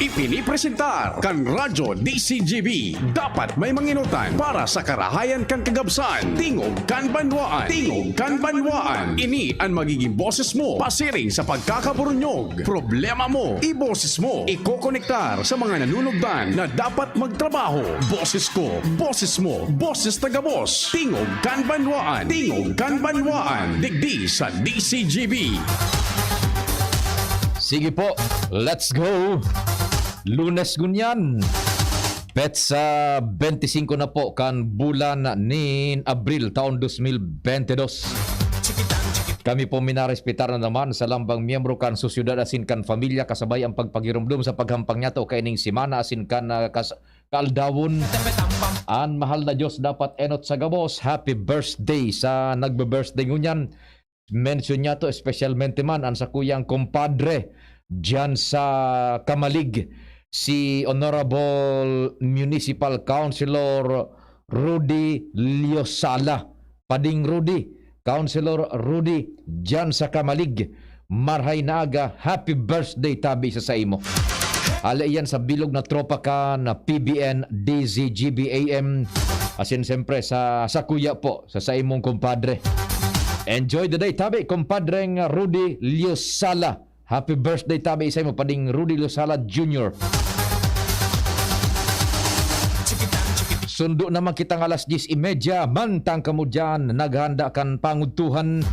Ipinipresentar kan Radyo DCGB. Dapat may manginutan para sa karahayan kan kagabsan. Tingog kan banwaan. Tingog kan banwaan. Ini ang magiging boses mo pasiring sa pagkakaburunyog. Problema mo, iboses mo. Ikokonektar sa mga nanunugdan na dapat magtrabaho. Boses ko, boses mo, boses taga-boss. Tingog kan banwaan. Tingog kan banwaan. Digdi sa DCGB. Sige po, let's go! Lunes gunyan. Bet sa 25 na po kan bulan ni Abril taon 2022. Kami po minarespetar na naman sa lambang miyembro kan sosyudad asin kan familia kasabay ang pagpagirumdum sa paghampang niya to kaining simana asin kan kaaldawon. An mahal na Diyos dapat enot sa gabos. Happy birthday sa nagbe-birthday ngunyan. Mention niya to especialmente man ang sa kuyang kumpadre dyan sa Kamalig, si Honorable Municipal Councilor Rudy Liosala. Pading Rudy, Councilor Rudy dyan sa Kamalig. Marhay na aga, happy birthday tabi sa imo. Hala yan sa bilog na tropa ka na PBN DZGBAM. Asin siyempre sa kuya po, sa imong kumpadre. Enjoy the day tabi, kumpadreng Rudy Liosala. Happy birthday tabi sa imo, pading Rudy Liosala Jr. Sundo naman kitang alas 10:30, mantang kamo dyan, naghanda kan pangutuhan.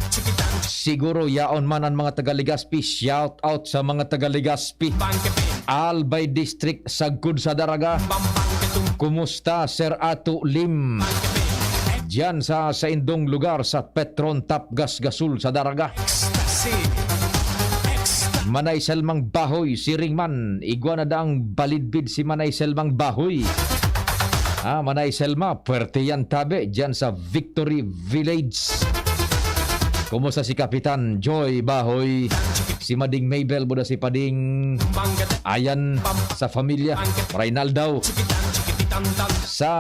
Siguro yaon man ang mga taga-Legazpi, shout out sa mga taga-Legazpi. Albay District, Sagkod sa Daraga. Kumusta Sir Ato Lim? Diyan sa indong lugar sa Petron Tap Gas Gasul sa Daraga. Manay Selmang Bahoy, Siringman, igwa na daang balidbid si Manay Selmang Bahoy. Manay Selma, puwerte yan tabi, diyan sa Victory Village. Kumusta si Kapitan Joy Bahoy? Si Mading Maybel, buda si Pading Ayan sa familia, Reynaldaw. Sa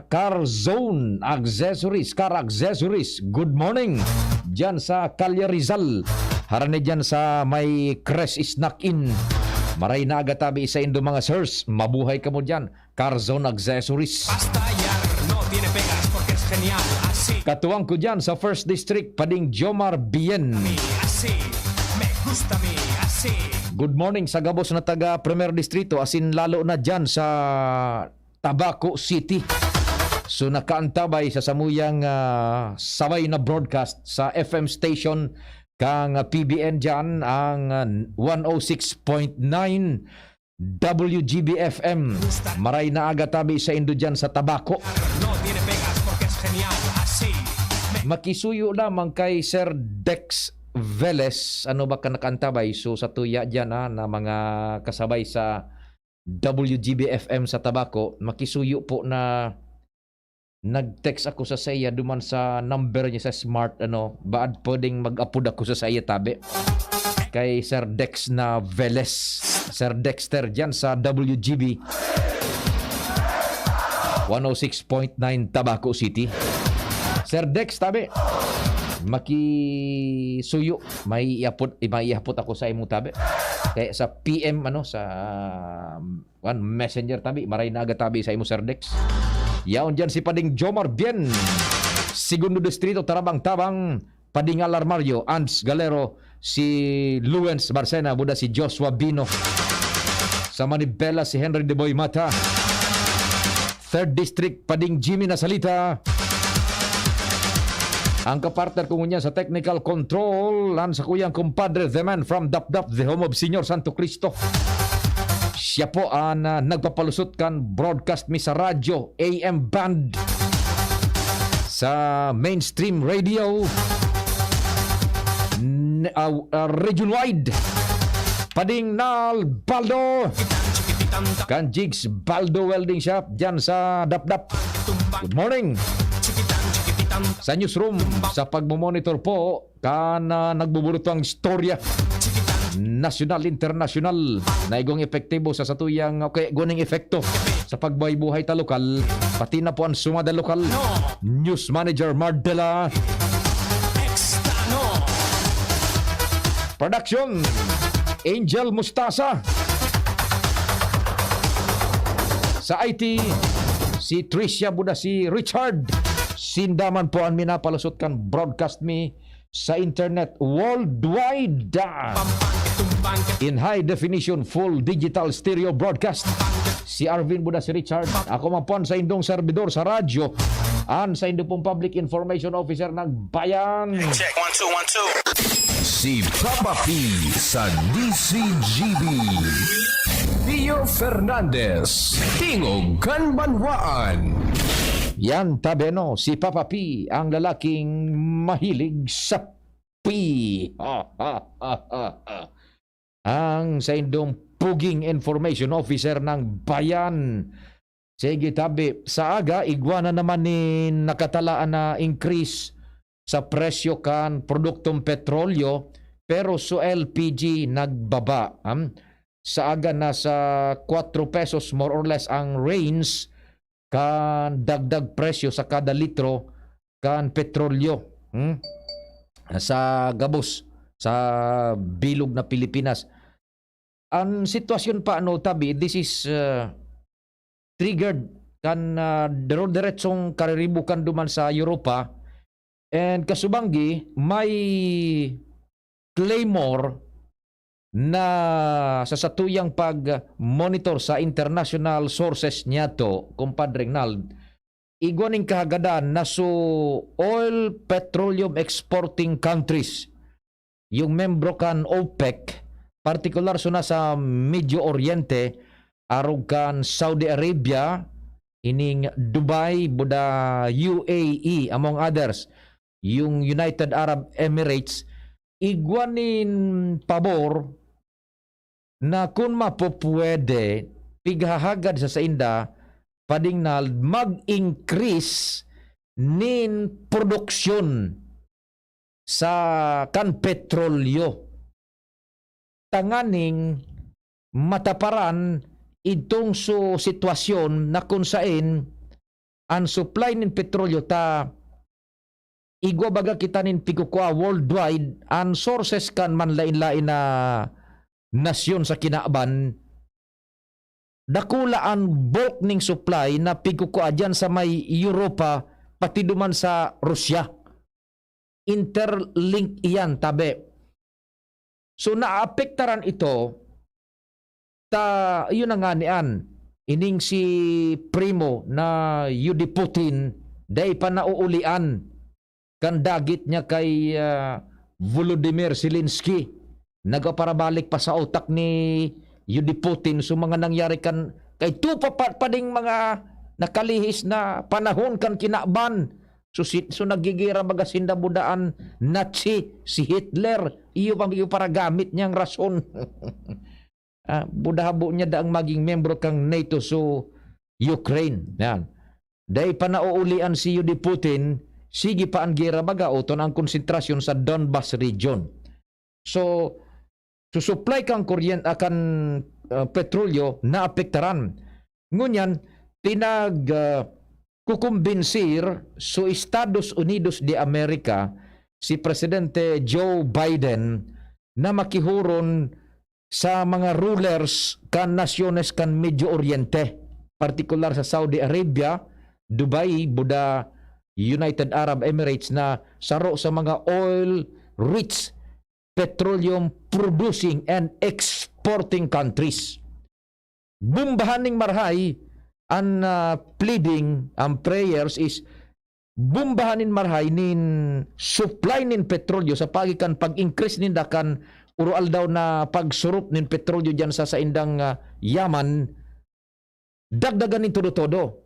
Car Zone Accessories, Car Accessories, good morning. Diyan sa Kalya Rizal. Harane diyan sa may Cres Snack In. Maray na agatabi sa indo mga sirs. Mabuhay ka mo diyan. Car Zone Accessories. Katuwang ko diyan sa First District, Pading Jomar Bien. Good morning sa gabos na taga Premier Distrito, asin lalo na diyan sa Tabaco City. So nakaantabay sa samuyang sabay na broadcast sa FM station kang PBN dyan ang 106.9 WGB-FM. Maray na agatabi sa indo dyan sa Tabaco. Makisuyo lamang kay Sir Dex Velez. Ano ba ka nakaantabay? So sa tuya dyan na mga kasabay sa WGB-FM sa Tabaco, makisuyo po na nag-text ako sa saya duman sa number niya sa smart, baad pwedeng mag-upload ako sa saya tabi kay Sir Dex na Velez, Sir Dexter dyan sa WGB 106.9 Tabaco City. Sir Dex tabi, makisuyo, may iapot ako sa imo tabi kaya sa PM sa messenger tabi, maray na aga tabi sa imo Sir Dex. Yaon dyan si Pading Jomar Bien, Segundo Distrito, Tarabang-Tabang, Pading Alarmario, Ants Galero, si Luens Barcena, buda si Joshua Bino. Sa Manibela, si Henry de Boy Mata. Third District, Pading Jimmy Nasalita. Ang kapartner ko niya sa technical control, sa kuyang kumpadre, the man from Dap-Dap, the home of Senyor Santo Cristo. Siya po ang nagpapalusot kan broadcast mi sa radyo, AM band, sa mainstream radio, region-wide. Pading Nal Baldo, kan Jigs Baldo Welding Shop, dyan sa Dap-Dap. Good morning. Sa newsroom, sa pagmomonitor po, kan nagbuburot ang istorya national, international, na igong epektibo sa satuyang guning efekto sa pagbuhay-buhay ta lokal, pati na po ang sumada lokal. News Manager Mardela. Production Angel Mustasa. sa IT, si Tricia buda si Richard. Sindaman po ang minapalusot kan broadcast me sa internet worldwide. In high definition full digital stereo broadcast. Si Arvin buda si Richard. Ako man po sa indong servidor sa radyo. An sa indong pong public information officer ng bayan. Check 1 2 1 2. Si Papa P sa DCGB. Pio Fernandez, Tingog Kanbanwaan. Yan tabeno, si Papa P, ang lalaking mahilig sa P. Ang sa indong puging information officer ng bayan. Sige tabi, sa aga, igwa na naman ni nakatalaan na increase sa presyo kan produktong petrolyo, pero sa LPG nagbaba. Sa aga na sa 4 pesos more or less ang range kan dagdag presyo sa kada litro kan petrolyo sa gabos sa bilog na Pilipinas. Ang sitwasyon pa tabi, this is triggered kan diretsong kariribukan duman sa Europa, and kasubanggi may claymore na sa satuyang pag-monitor sa international sources niya to, kumpadre Nald, igwaning kahagadan na so oil petroleum exporting countries, yung membro kan OPEC, partikular so na sa Medio Oriente, arog kan Saudi Arabia, ining Dubai, buda UAE, among others, yung United Arab Emirates, igwanin pabor na kung mapupwede pighahagad sa inda padingnal mag-increase nin produksyon sa kan petrolyo tanganing mataparan itong sitwasyon na kung saan ang supply nin petrolyo ta igwa baga kita nin pigukwa worldwide ang sources kan manlain-lain na nasyon sa kinaaban, dakula ang bulk ning supply na pigukwa dyan sa may Europa pati duman sa Rusya. Interlink iyan tabi. So naapektaran ito yun nga niyan ining si Primo na Yudi Putin day pa nauulian kan dagit niya kay Volodymyr Zelensky. Nagaparabalik pa sa utak ni Yudi Putin so mga nangyari kan kay tupa pading mga nakalihis na panahon kan kinaban. So nagigira baga sindabudaan Nazi si Hitler, iyo para gamit niyang rason. Budahabo niya daang maging membro kang NATO so Ukraine. Yan. Dahil pa nauulian si Yudi Putin, sige pa ang gira baga uton ang konsentrasyon sa Donbas region. So supply kang kuryente akan petrolyo na apektaran. Ngunyan kukumbinsir so Estados Unidos de America si Presidente Joe Biden na makihuron sa mga rulers kan nasyones kan Medio Oriente, partikular sa Saudi Arabia, Dubai, buda United Arab Emirates na saro sa mga oil rich petroleum producing and exporting countries. Bumbahaning marhay ang pleading, ang prayers is bumbahanin marhay nin supply nin petrolyo sa pagikan pag-increase ninda kan urual daw na pagsurup nin petrolyo dyan sa indang Yaman, dagdagan nin todo-todo.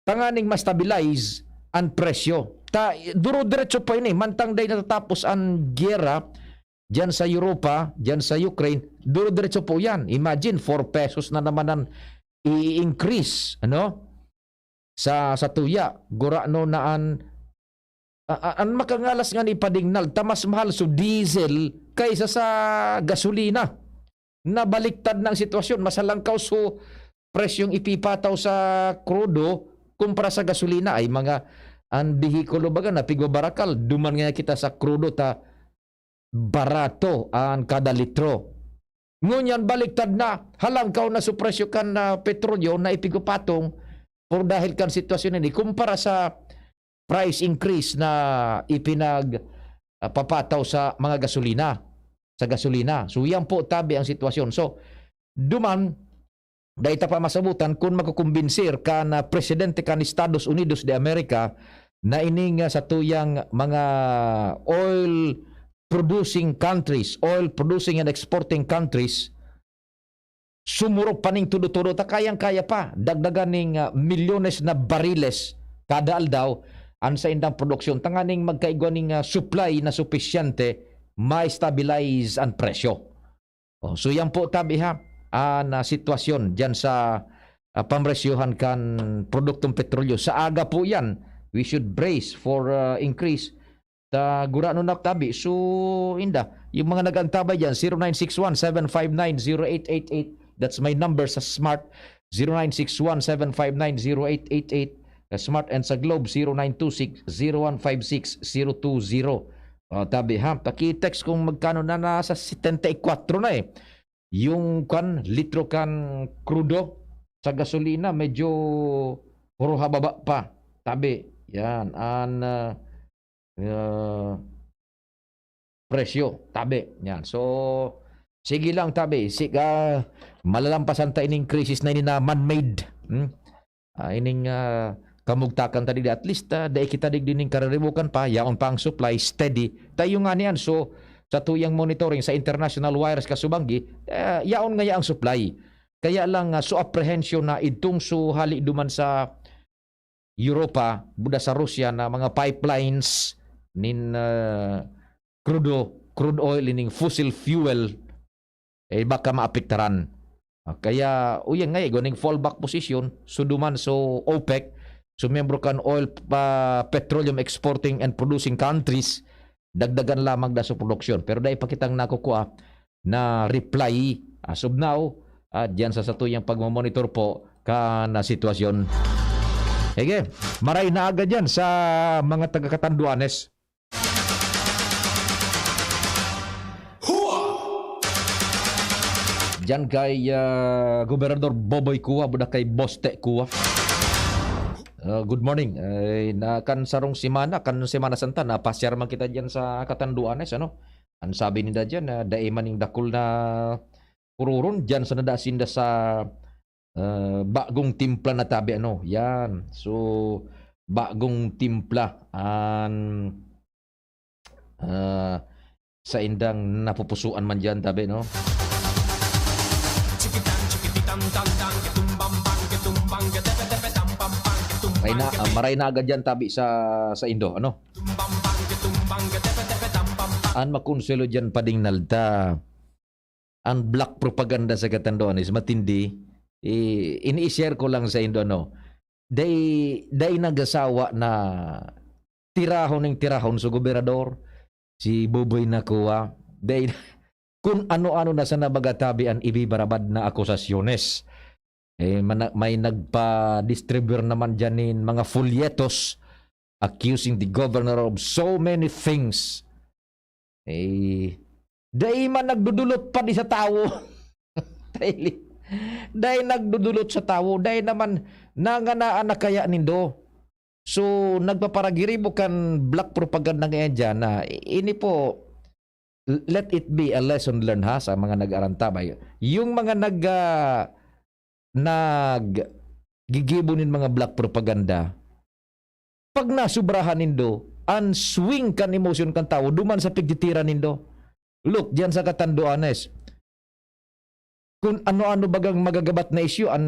Tanganing ma-stabilize ang presyo. Duro-diretso pa ini, mantang day natatapos ang gera dyan sa Europa, dyan sa Ukraine, duro-diretso po yan. Imagine, 4 pesos na naman ang i-increase, sa tuya. Gura no na ang makangalas nga ni padingnal, tamas mahal so diesel kaysa sa gasolina. Nabaliktad ng sitwasyon, masalangkaw so presyong ipipataw sa krudo kumpara sa gasolina ay mga ang bihikulo baga na pigbabarakal duman nga kita sa krudo ta barato ang kada litro. Ngunyan baliktad na, halangkaw na supresyo kan na petrolyo na ipigupatong por dahil kan sitwasyon ini kumpara sa price increase na papataw sa mga gasolina, sa gasolina. So yan po tabi ang sitwasyon. So duman dahil pa masabutan kung makukumbinsir ka na presidente kan Estados Unidos de America na ining sa tuyang mga oil producing countries, oil producing and exporting countries, sumurok pa ning tudo-tudo ta kayang-kaya pa dagdagan ning milyones na bariles kada aldaw an sa indang produksyon tanganing magkaigwa ning supply na sufisyente ma-stabilize ang presyo. So yan po tabi ha na sitwasyon diyan sa pamresyohan kan produktong petrolyo. Sa aga po yan, we should brace for increase ta gura no naktabi. So inda yung mga nagantabay diyan 0961-759-0888, that's my number sa Smart, 0961-759-0888 sa Smart, and sa Globe 0926-0156-020. Tabi ha, paki-text kung magkano na nasa 74 na yung litro kan crudo sa gasolina, medyo puro hababa pa tabi yan presyo tabi yan. So sige lang tabi, malalampasan ta ining crisis na ini na man-made ining kamugtakan tadi at least dahil kita digdining kararibukan pa yaon pang supply steady tayo nga niyan. So sa tuyang monitoring sa international wires kasubanggi yaon nga ang supply, kaya lang so apprehension na itong so hali duman sa Europa buda sa Russia na mga pipelines nin crude oil ining fossil fuel baka maapektaran. Kaya uyan nga goning fallback position suduman so OPEC, so membro kan oil petroleum exporting and producing countries, dagdagan lamang da sa produksyon. Pero dahil pa kitang nakukuha na reply as of now diyan sa satuyang pagmamonitor po ka na sitwasyon. Sige, maray na agad yan sa mga taga-Catanduanes. Diyan kay Gobernador Boboy Kuwa, budak kay Boste Kuwa. Good morning. Kan sarong simana, kan Semana Santa, napasyar man kita diyan sa Catanduanes, ano? Ang sabi nila diyan, daiman yung dakul na pururon diyan sa nadasinda sa bagong timpla na tabi, ano? Yan. So, bagong timpla sa indang napupusuan man diyan tabi, no? Maray na agad yan tabi sa Indo, ano? An makonselo dyan pading nalda. Ang black propaganda sa Catanduanes matindi. Ini-share ko lang sa Indo, ano? Day nagasawa na tirahon sa gobernador si Boboy Nakuha. Day kung ano-ano na sa nabagatabi ang ibibarabad na akusasyones. May nagpa-distribute naman dyanin mga folyetos accusing the governor of so many things. Dahil man nagdudulot pa di sa tao. Dahil nagdudulot sa tao. Dahil naman nanganaan na kaya nindo. So nagpaparagiribo kan black propaganda ngayon dyan na ini po, let it be a lesson learned ha sa mga nag-arantabay. Yung mga gigibunin mga black propaganda, pag nasubrahan nindo, ang swing kan emotion kan tao, duman sa pigtitira nindo. Look, diyan sa Catanduanes, kung ano-ano bagang magagabat na issue ang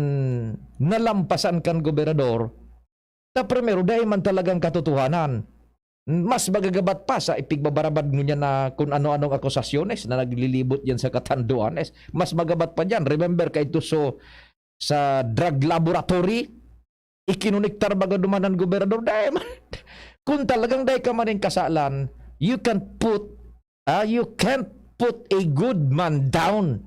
nalampasan kan gobernador, ta primero, dahil man talagang katotohanan. Mas magagabat pa sa ipigbabarabad niya na kung ano-anong akusasyones na naglilibot yan sa Catanduanes. Mas magabat pa dyan. Remember kay ito sa drug laboratory, ikinuniktar baga dumanan gobernador. Dahil kung talagang dahil ka maning kasalan, you can't put a good man down.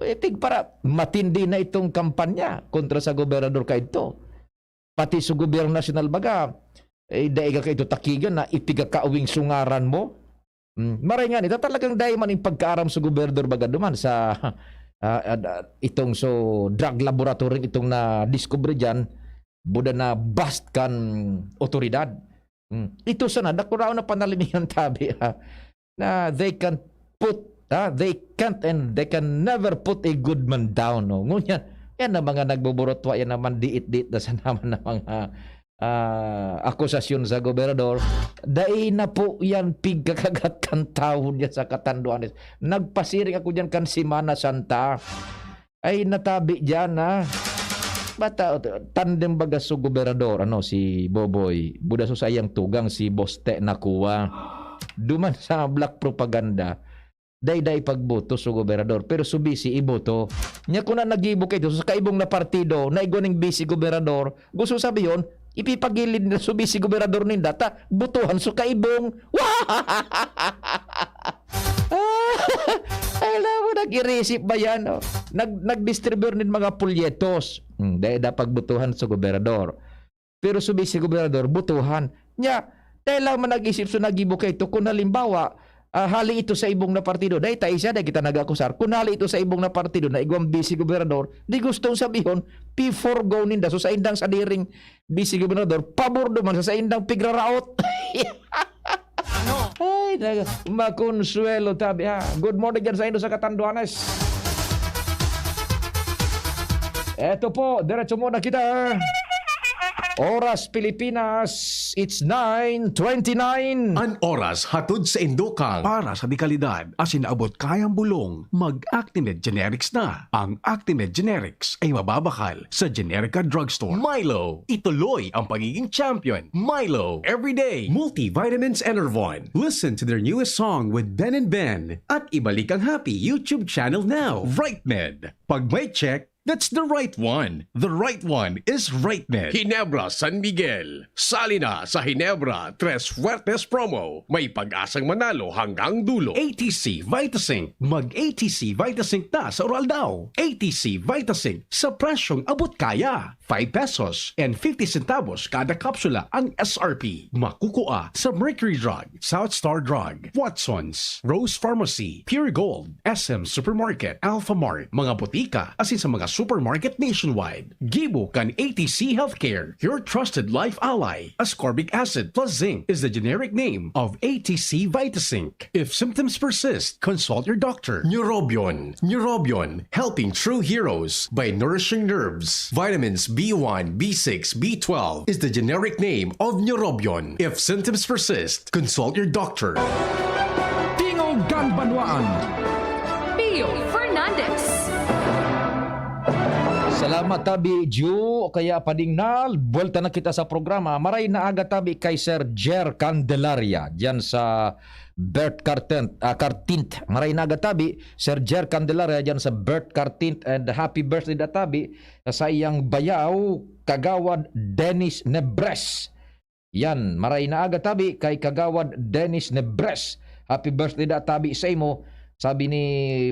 Itig para matindi na itong kampanya kontra sa gobernador kay ito. Pati sa gobyerno nasyonal baga, dahil ka ito takigan na ipigakaawing sungaran mo Maray nga ito talagang dahil man yung pagkaaram sa gobernador baga duman sa itong drug laboratory itong na discover dyan buda na bust kan otoridad. Ito sana nakurao na panalimihan tabi na they can never put a good man down. No? Ngunyan, yan na mga nagbuburotwa, yan naman diit-diit na sa naman na mga akusasyon sa gobernador. Dahil na po yan pigkakagat kan taon yan sa Catanduanes. Nagpasiring ako dyan kan Semana Santa. Ay natabi dyan na bata tandem baga sa gobernador si Boboy buda so sayang tugang si Boste nakuha duman sa black propaganda day pagboto sa gobernador pero subisi iboto nya kuna nagibo kay sa kaibong na partido na igoning bisi gobernador gusto sabi yon ipipagilid na subisi gobernador ninda ta butuhan sa kaibong alam mo, nag-i-receive ba yan? Oh? Nag-distribute din mga pulyetos. Dahil da pagbutuhan sa gobernador. Pero subisi gobernador, butuhan. Nya, dahil lang man nag-isip so nagibo kay ito. Kung halimbawa, hali ito sa ibong na partido. Dahil tayo siya, dahil kita nag-akusar. Kung hali ito sa ibong na partido na igwang bisi gobernador, di gustong sabihin, P4 go ninda. So sa indang sadiring bisi gobernador, pabor duman sa indang pigraraot. Ay, makonsuelo tabi ha. Good morning dyan sa inyo sa Catanduanes. Eto po, diretso muna kita. Oras Pilipinas, it's 9:29. An oras hatod sa Indokang para sa dekalidad asin abot kayang bulong mag-Actimed Generics na. Ang Actimed Generics ay mababakal sa Generica Drugstore. Milo, ituloy ang pagiging champion. Milo, everyday multivitamins Enervon. Listen to their newest song with Ben and Ben at ibalik ang happy YouTube channel now. RightMed. Pag may check, that's the right one. The right one is RightMed. Ginebra San Miguel. Sali na sa Ginebra Tres Fuertes promo. May pag-asang manalo hanggang dulo. ATC Vitasync. Mag-ATC Vitasync na sa oral daw. ATC Vitasync sa presyong abot kaya. 5 pesos and 50 centavos kada kapsula ang SRP. Makukuha sa Mercury Drug, South Star Drug, Watsons, Rose Pharmacy, Pure Gold, SM Supermarket, Alpha Mart, mga butika, asin sa mga supermarket nationwide. Gibo kan ATC Healthcare, your trusted life ally. Ascorbic acid plus zinc is the generic name of ATC Vitasync. If symptoms persist, consult your doctor. Neurobion. Neurobion, helping true heroes by nourishing nerves. Vitamins B1, B6, B12 is the generic name of Neurobion. If symptoms persist, consult your doctor. Tingugan Banwaan. Pio Fernandez. Salamat tabi Ju kaya padingnal buwelta na kita sa programa. Maray na aga tabi kay Sir Jer Candelaria diyan sa Bert Cartint. Maray na aga tabi Sir Jer Candelaria diyan sa Bert Cartint and happy birthday da tabi sa iyang bayaw Kagawad Dennis Nebres. Yan, maray na aga tabi kay Kagawad Dennis Nebres. Happy birthday da tabi sa imo. Sabi ni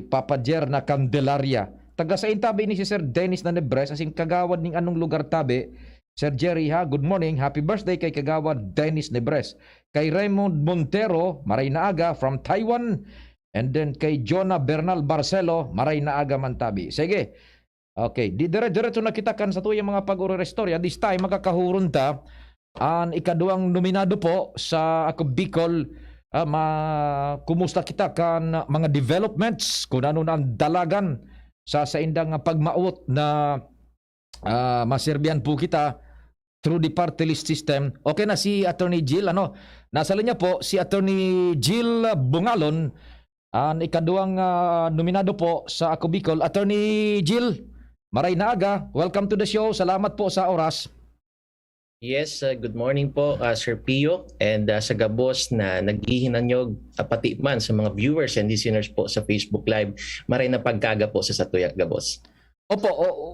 Papa Jer na Candelaria. Taga sa intabi ni si Sir Dennis na Nebres asing kagawad ning anong lugar tabi. Sir Jerry ha, good morning. Happy birthday kay kagawad Dennis Nebres. Kay Raymond Montero, maray na aga from Taiwan. And then kay Jonah Bernal Barcelo, maray na aga man tabi. Sige. Okay, dire-diretso na kita kan sa tuyang mga pag-urestorya. This time makakahuron ta ang ikaduang nominado po sa Ako Bicol. Kumusta kita kan mga developments kung ano na ang dalagan sa indang pagmaot na maserbihan po kita through the party list system. Okay na si Attorney Jill, nasa linya po si Attorney Jill Bungalon, ang ikaduang nominado po sa Ako Bicol. Attorney Jill, maray na aga. Welcome to the show. Salamat po sa oras. Yes, good morning po Sir Pio and sa gabos na naghihinanyog pati man sa mga viewers and listeners po sa Facebook Live. Maray na pagkaga po sa Satuyak Gabos. Opo,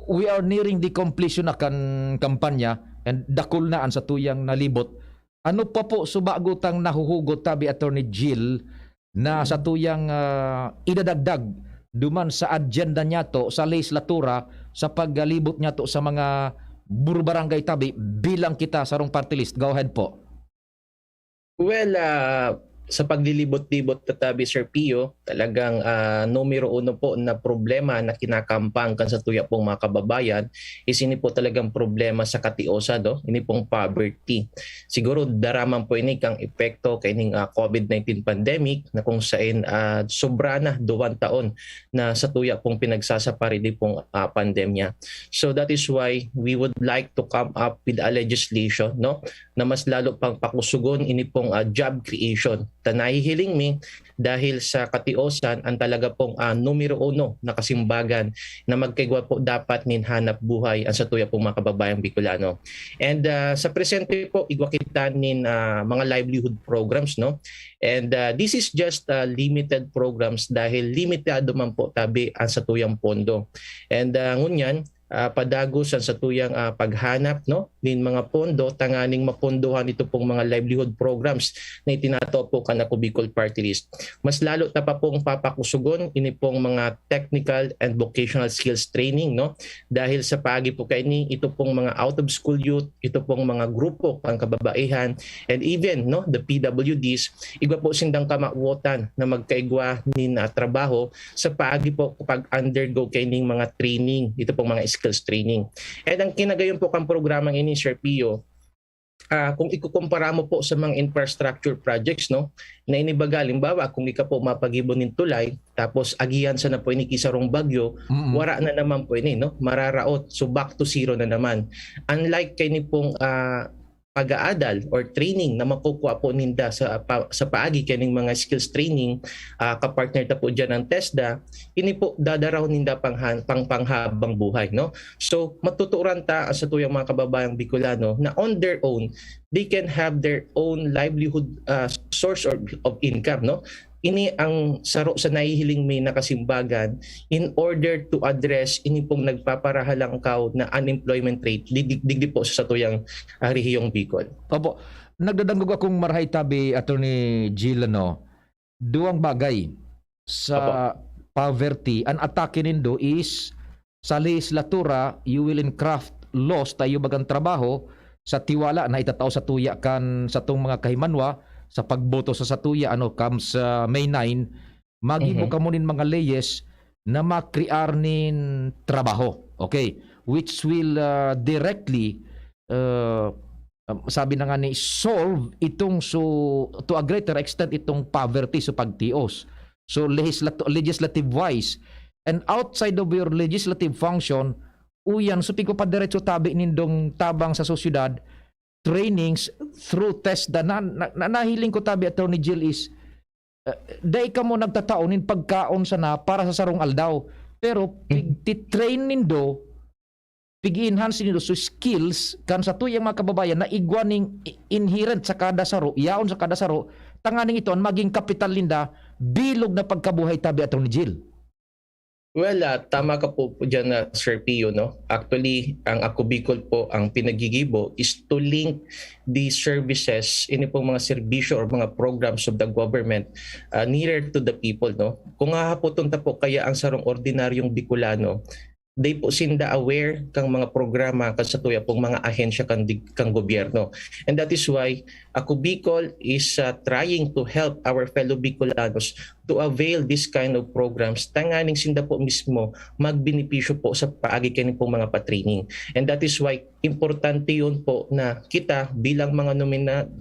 we are nearing the completion na kampanya and dakul na ang satuyang nalibot. Ano pa po subagutang nahuhugot tabi Attorney Jill na satuyang idadagdag duman sa agenda niya to sa legislatura sa paggalibot niya to sa mga buru barangay tabi bilang kita sa rong party list. Go ahead po. Well, sa paglilibot-libot tatabi Sir Pio, talagang numero uno po na problema na kinakampangkan sa tuya pong mga kababayan is ini po talagang problema sa katiusa, do? Ini pong poverty. Siguro daraman po ini kang epekto kaining COVID-19 pandemic na kung saan sobra na 2 taon na sa tuya pong pinagsasapari di pong pandemya. So that is why we would like to come up with a legislation, no, na mas lalo pang pakusugon ini pong job creation. Nahihiling mi dahil sa katiusan ang talaga pong numero uno na kasimbagan na magkaigwa po dapat ninhanap buhay ang sa tuya pong mga kababayang Bicolano. And sa presente po igwa kita nin mga livelihood programs, no, and this is just limited programs dahil limitado man po tabi ang sa tuyang pondo. And ngunyan padagusan sa tuyang paghanap, no, nin mga pondo tanganing mapondohan ito pong mga livelihood programs na itinato po kanako Bicol Party List. Mas lalo ta pa pong papakusugon ini pong mga technical and vocational skills training, no, dahil sa paagi po kaini ito pong mga out of school youth, ito pong mga grupo pang kababaihan, and even, no, the PWDs igwa po sindang kamawotan na magkaigwa nin trabaho sa paagi po kapag undergo kaining mga training, ito pong mga skills training. And ang kinagayon po kang programang ini, Sir Pio, kung ikukumpara mo po sa mga infrastructure projects, no, na inibaga, limbawa kung ika po mapagibon ng tulay tapos agihan sa na po ini kisarong bagyo, wara na naman po ini, no, mararaot, so back to zero na naman. Unlike kay ni pong pag-aadal or training na makukuha po ninda sa paagi kaning mga skills training, kapartner ta po dyan ng TESDA, ini po dadaraw ninda panghabang buhay, no? So matuturan ta sa tuyang mga kababayang Bicolano na on their own they can have their own livelihood source of income, no? Ini ang saro sa nahihiling may nakasimbagan in order to address ini pong nagpaparahalangkaw na unemployment rate digdi po sa tuyang rehiyong Bicol. Opo, nagdadanggog akong marahay tabi Attorney Jill, no, duwang bagay sa poverty. Ang atake nindo is sa legislatura you will encraft laws tayo bagang trabaho sa tiwala na itatao sa tuya kan sa tong mga kahimanwa sa pagboto sa satuya comes May 9, maghibo ka mo nin mga leyes na makrear nin trabaho, okay, which will directly sabi na nga ni solve itong to a greater extent itong poverty sa pagtios. So legislative wise and outside of your legislative function, uyan supig ko pa diretso tabi nindong tabang sa sosyudad trainings through TESDA na nahiling ko tabi Attorney Jill is dahil ka mo nagtataonin pagkaon sana para sa sarong aldaw, pero pig-train nindo pig-enhance nindo so skills kan sa tuyang mga kababayan na igwaning inherent sa kada saro, yaon sa kada saro, tanganing ito ang maging kapital linda bilog na pagkabuhay tabi Attorney Jill. Well, tama ka po dyan, Sir Pio, no? Actually, ang Ako Bicol po, ang pinagigibo is to link the services, ini pong mga serbisyo or mga programs of the government nearer to the people, no? Kung hahapoton ta po kaya ang sarong ordinaryong Bicolano, they po sinda aware kang mga programa kan sa tuya pong mga ahensya kang gobyerno. And that is why Ako Bicol is trying to help our fellow Bicolanos to avail this kind of programs tanganing sinda po mismo magbenepisyo po sa paagi kanin pong mga patraining. And that is why importante yun po na kita bilang mga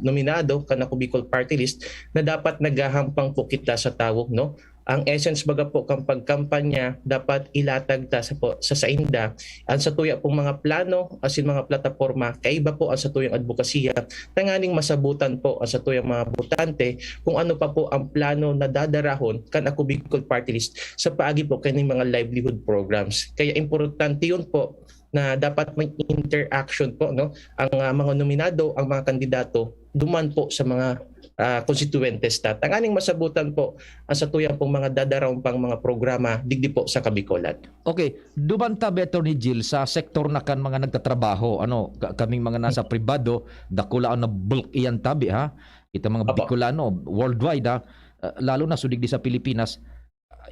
nominado kan Ako Bicol Party List na dapat naghahampang po kita sa tao, no? Ang essence baga po kang pagkampanya dapat ilatag ta sa sainda ang sa tuya pong mga plano asin mga plataporma kaiba po ang sa tuyang advokasya tanganing masabutan po ang sa tuyang mga botante kung ano pa po ang plano na dadarahon kan Ako Bicol Party List sa paagi po kaning mga livelihood programs. Kaya importante yun po na dapat may interaction po, no, ang mga nominado, ang mga kandidato duman po sa mga constituentes ta. Tanganing masabutan po ang sa tuyang pong mga dadarawang pang mga programa digdi po sa Kabicolan. Okay, duman tabi Attorney Jill sa sektor na kan mga nagtatrabaho, kaming mga nasa pribado, dakula na bulk iyan tabi ha. Kita mga Bicolano worldwide ha, lalo na sudig di sa Pilipinas.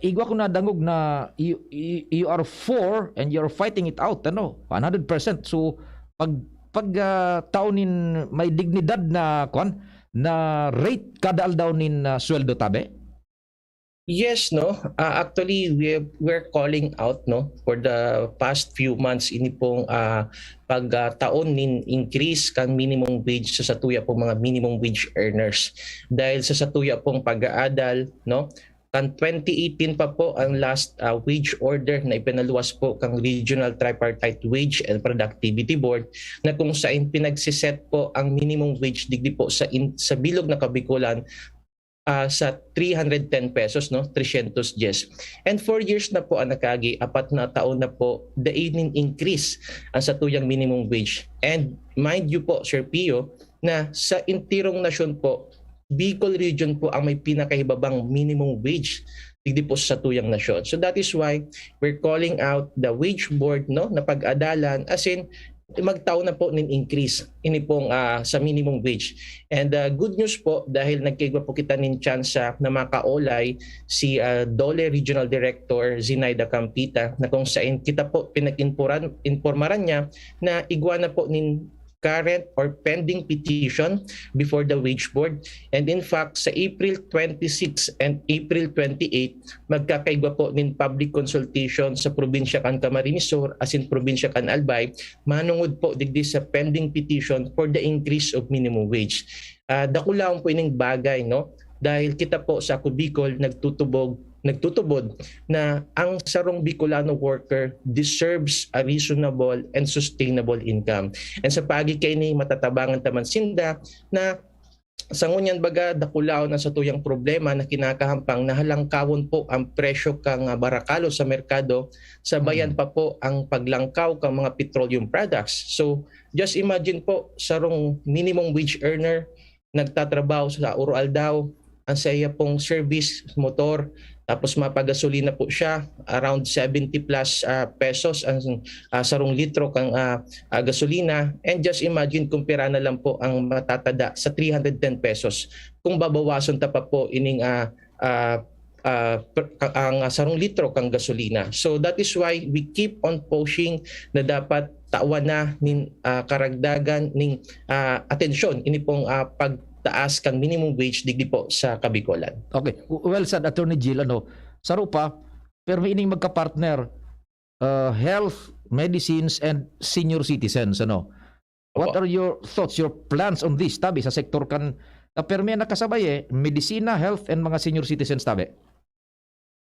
Igwa ko na dangog na you are for and you're fighting it out 100%. So pag taunin may dignidad na na rate kada aldaw nin sweldo tabi? Yes, no. Actually, we're calling out, no, for the past few months ini pong pagtaon nin increase kang minimum wage sa satuya pong mga minimum wage earners. Dahil sa satuya pong pag-aadal, no, kan 2018 pa po ang last wage order na ipinaluwas po kang Regional Tripartite Wage and Productivity Board na kung saan pinagsiset po ang minimum wage digdi po sa bilog na Kabikulan sa 310 pesos, no, 310. And 4 years na po ang nakagi, 4 na taon na po dainin increase ang satuyang minimum wage. And mind you po, Sir Pio, na sa intirong nasyon po, Bicol region po ang may pinakahibabang minimum wage digdi po sa tuyang nasyon. So that is why we're calling out the wage board, no, na pag-adalan, as in magtaon na po nin increase ini pong sa minimum wage. And good news po dahil nagkaigwa po kita nin chance na makaolay si Dole Regional Director Zinaida Campita na kung saan kita po pinag-informaran niya na igwa na po nin current or pending petition before the wage board. And in fact, sa April 26 and April 28, magkakaigwa po nin public consultation sa probinsya kan Camarines Sur as in probinsya kan Albay, manungod po digdi sa pending petition for the increase of minimum wage. Dakulaon po ining bagay, no? Dahil kita po sa Bicol nagtutubod na ang sarong Bicolano worker deserves a reasonable and sustainable income. And sa pagi kay ni matatabangan taman sinda na sa ngunyan baga dakulao na sa tuyang problema na kinakahampang na halangkawon po ang presyo kang barakalo sa merkado, sabayan pa po ang paglangkaw kang mga petroleum products. So just imagine po sarong minimum wage earner nagtatrabaho sa Uro Aldao, ang saya pong service motor, tapos mapagasolina po siya around 70 plus pesos ang sarong litro kang gasolina, and just imagine kumpira na lang po ang matatada sa 310 pesos kung babawason ta pa po ining ang sarong litro kang gasolina. So that is why we keep on pushing na dapat tawan na ning karagdagan ning atensyon ini pong pagtaas kang minimum wage digdi po sa Kabicolan. Okay. Well said, Attorney Jill. Sa rupa, pero may ining magka-partner, health, medicines, and senior citizens. What are your thoughts, your plans on this? Tabi, sa sektor kan, pero may nakasabay medisina, health, and mga senior citizens, tabi?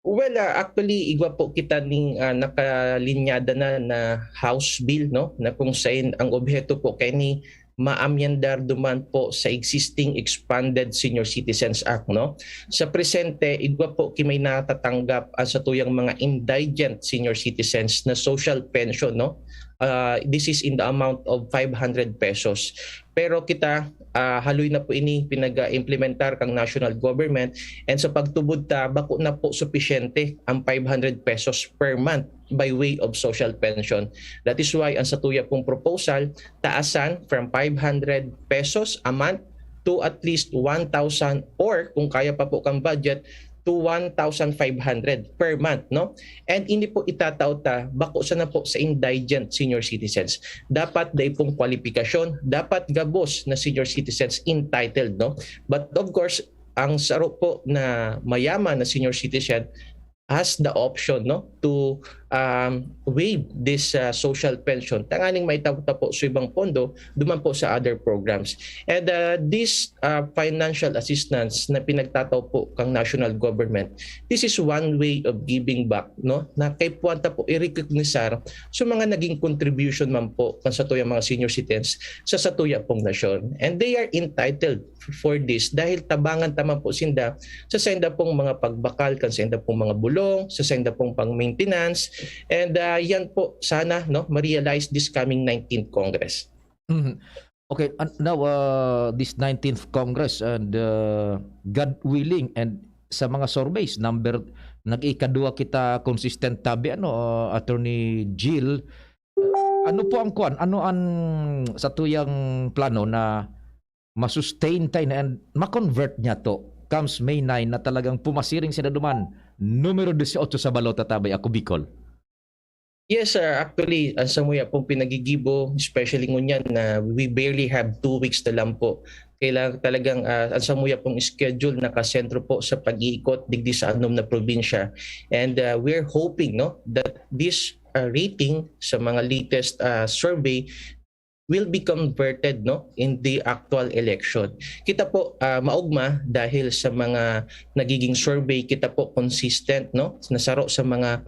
Well, actually, igwa po kita ning nakalinyada na House Bill, no? Na kung saan ang objeto po kay ni maamyandar duman po sa existing expanded Senior Citizens Act, no? Sa presente, igwa po kimay natatanggap sa tuyang mga indigent senior citizens na social pension, no? This is in the amount of 500 pesos. Pero kita haloy na po ini pinag-implementar kang national government, and sa pagtubod ta bako na po supisyente ang 500 pesos per month by way of social pension. That is why ang satuya pong proposal taasan from 500 pesos a month to at least 1,000, or kung kaya pa po kang budget to 1,500 per month, no? And hindi po itataw ta bako sa na po sa indigent senior citizens. Dapat day pong kwalifikasyon, dapat gabos na senior citizens entitled, no? But of course, ang saro po na mayaman na senior citizen has the option, no, to waive this social pension. Tanganing may po sa ibang pondo, duman po sa other programs. And this financial assistance na pinagtataw po kang national government, this is one way of giving back, no, na kay puwanta po i-recognisar sa mga naging contribution man po kan sa tuyang mga senior citizens sa satuya pong nasyon. And they are entitled for this dahil tabangan taman po sinda sa senda pong mga pagbakal, kan senda pong mga bulong, sa senda pong pang-maintenance. And yan po sana, no, ma-realize this coming 19th Congress. Mm-hmm. Okay, now this 19th Congress, and God willing, and sa mga surveys nag-ikadua kita consistent tabi Attorney Jill, ano po ang ano ang sa tuyang plano na masustain tayo and ma-convert niya to comes May 9 na talagang pumasiring sila duman numero 18 sa balota tabay ako Bicol? Yes, sir. Actually, ang samuya pong pinagigibo, especially ngunyan na we barely have 2 weeks na lang po. Kailangan talagang ang samuya pong schedule nakasentro po sa pag-iikot digdi sa anom na probinsya. And we're hoping no that this rating sa mga latest survey will be converted no in the actual election. Kita po maugma dahil sa mga nagiging survey, kita po consistent no nasaro sa mga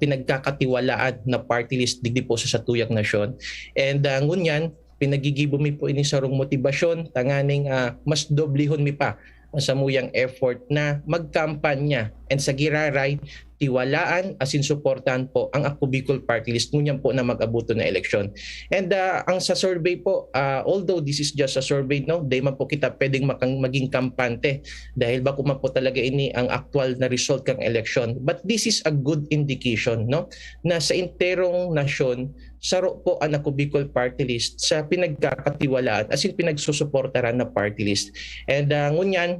pinagkakatiwalaan na party list digdi po sa satuyang nasyon. And ngunyan pinagigibumi po ini sarong motibasyon tanganing mas doblihon mi pa ang samuyang effort na magkampanya and sa giraray tiwalaan asin suportahan po ang Ako Bicol Party List ngunyan po na mag-abuto na eleksyon. And ang sa survey po, although this is just a survey, no, di man po kita pwedeng maging kampante dahil bako man po talaga ini ang actual na result kang eleksyon. But this is a good indication no na sa interong nasyon saro po ang Ako Bicol Party List sa pinagkakatiwalaan asin pinagsusuportaran na party list. And ngunyan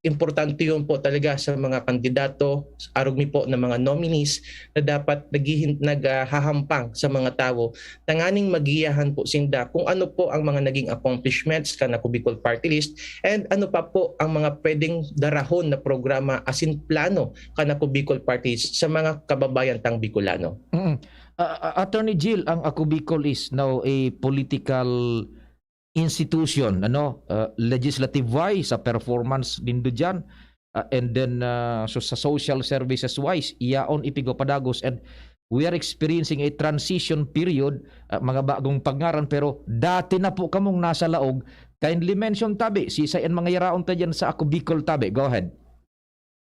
importante yun po talaga sa mga kandidato, arugmi po ng mga nominees na dapat naghahampang sa mga tao. Tanganing magiyahan po sinda kung ano po ang mga naging accomplishments kan Ako Bicol Party List and ano pa po ang mga pwedeng darahon na programa asin plano kan Ako Bicol Party List sa mga kababayan tang Bicolano. Attorney Jill, ang Ako Bicol is now a political institution, legislative wise, sa performance din do dyan, and then so sa social services wise, iyaon ipigo padagos, and we are experiencing a transition period, mga bagong pangaran, pero dati na po kamong nasa laog. Kindly mention tabi, sisayan mga yaraon ta dyan sa Ako Bicol tabi. Go ahead.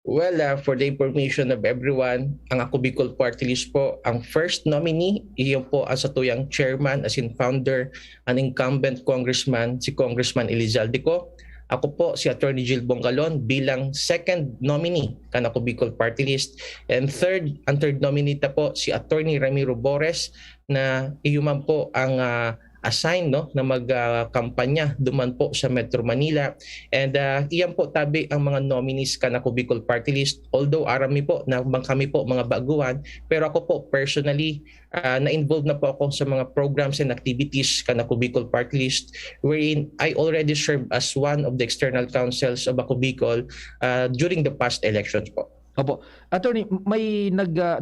Well, for the information of everyone, ang Ako Bicol Party List po, ang first nominee, iyon po ang satuyang chairman as in founder, ang incumbent congressman, si Congressman Elizalde ko. Ako po si Attorney Jill Bongalon bilang second nominee kan Ako Bicol Party List. And ang third nominee ta po si Attorney Ramiro Bores na iyuman po ang assign no na magkampanya duman po sa Metro Manila. And iyan po tabi ang mga nominees kan Ako Bicol Party List, although arami po na kami po mga baguhan, pero ako po personally na-involved na po ako sa mga programs and activities kan Ako Bicol Party List, wherein I already served as one of the external counsels of Ako Bicol during the past elections po. Opo. Attorney, may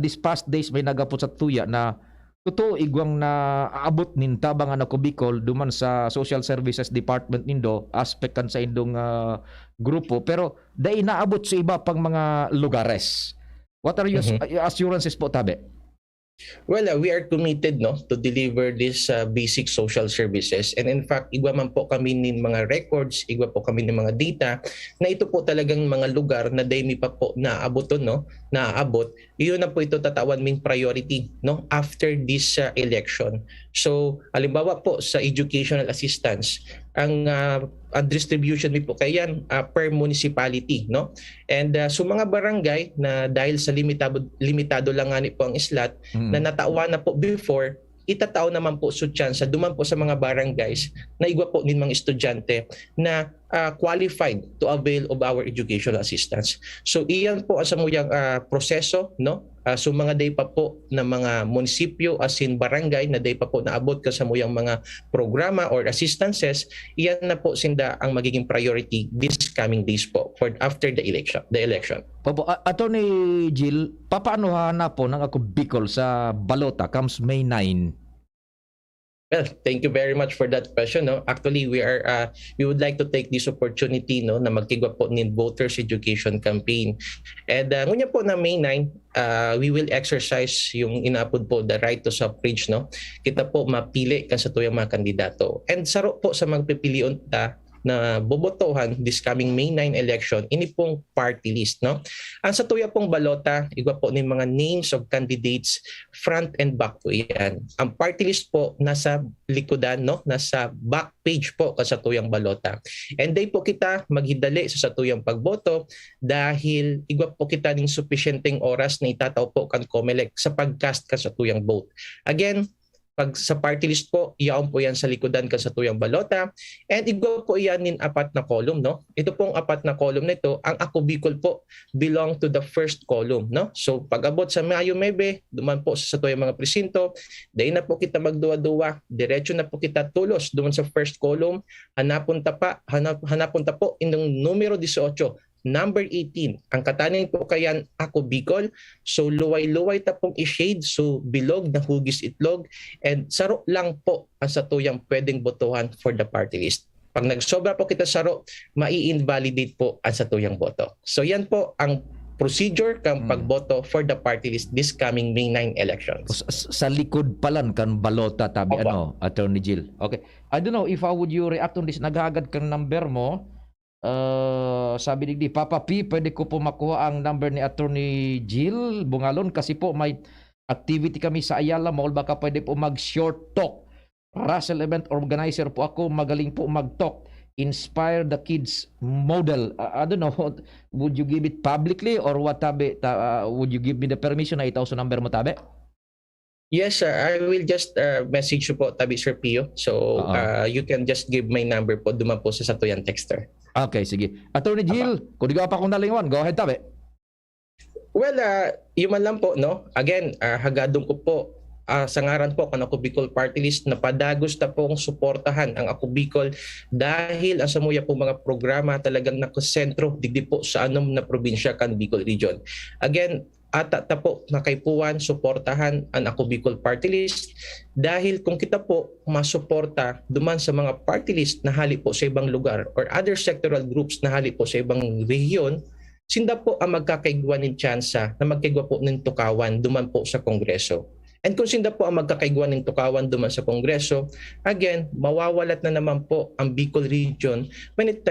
this past days may nagapot sa tuya na totoo igwang na aabot nin tabang Ako Bicol duman sa Social Services Department nindo, aspect kan sa indong grupo, pero dai naabot sa iba pang mga lugares. What are your assurances po tabi? Well, we are committed no to deliver this basic social services, and in fact igwa man po kami nin mga records, igwa po kami ng mga data na ito po talagang mga lugar na daymi pa po naaboton no naaabot. Iyon na po ito tatawan ming priority no after this election. So halimbawa po sa educational assistance, ang distribution po kayan per municipality no, and so mga barangay na dahil sa limitado lang ani po ang slot na natauwa na po before, itatao naman po sa tsansa duman po sa mga barangays na igwa po nin mga estudyante na qualified to avail of our educational assistance. So iyan po ang samuyang proseso no. So mga day pa po na mga munisipyo as in barangay na day pa po naabot ka sa muyang mga programa or assistances, iyan na po sinda ang magiging priority this coming days po for after the election. Opo, Attorney Jill, papaano na po ng Ako Bicol sa balota comes May 9? Well, thank you very much for that question. No, actually, we would like to take this opportunity no na magkigwa po nin voters education campaign. And ngunya po na May 9, we will exercise yung inapod po the right to suffrage no. Kita po mapili kan sa tuyang mga kandidato. And saro po sa magpipilion ta na bobotohan this coming May 9 election, ini pong party list no. Ang sa tuya pong balota, igwa po ni mga names of candidates front and back po yan. Ang party list po nasa likodan no, nasa back page po sa tuyang balota. And day po kita maghidali sa tuyang pagboto dahil igwa po kita ning sufficienteng oras na itataw po kan COMELEC sa pagcast ka sa tuyang vote. Again, Pag sa party list po, iyaon po yan sa likodan kan sa tuyang balota. And igwa po iyan nin apat na column, no? Ito pong apat na column na ito, ang Ako Bicol po belong to the first column, no? So pag abot sa Mayo Mebe, duman po sa tuyang mga presinto, dahil na po kita magduwa-duwa, diretso na po kita tulos duman sa first column, hanapunta po inyong numero 18, number 18. Ang katanin po kayan Ako Bicol. So luway-luway ta pong i-shade, so bilog na hugis itlog, and saro lang po ang satuyang pwedeng botohan for the party list. Pag nagsobra po kita saro, mai-invalidate po ang satuyang boto. So yan po ang procedure kang pagboto for the party list this coming May 9 elections. Sa likod palan kan balota tabi Opo. Attorney Jill. Okay. I don't know if how would you react on this, nagagad kang number mo. Sabi ni Papa P, pwede ko po makuha ang number ni Attorney Jill Bungalon kasi po may activity kami sa Ayala Mall, baka pwede po mag-short talk. Russell event organizer po ako, magaling po mag-talk. Inspire the kids model. I don't know, would you give it publicly or what tabi? Would you give me the permission na itaw sa number mo tabi? Yes, sir. I will just message you po, tabi Sir Pio. So you can just give my number po, duman po sa satuyan texter. Okay, sige. Attorney Jill, kung di ka pa akong nalingon, go ahead tabi. Well, yun man lang po, no? Again, hagadong ko po sa ngaran po kan Ako Bicol Party List na padagos ta pong suportahan ang Ako Bicol dahil ang samuya po mga programa talagang nakasentro digdi po sa anom na probinsya kan Bicol Region. Again, ata ta po nakaipuan suportahan ang Ako Bicol Party List dahil kung kita po masuporta duman sa mga party list na hali po sa ibang lugar or other sectoral groups na hali po sa ibang rehiyon, sinda po ang magkakaigwa ng tsansa na magkaigwa po ng tukawan duman po sa Kongreso. And kung sinda po ang magkakaigwan ng tukawan duman sa Kongreso, again, mawawalat na naman po ang Bicol Region when it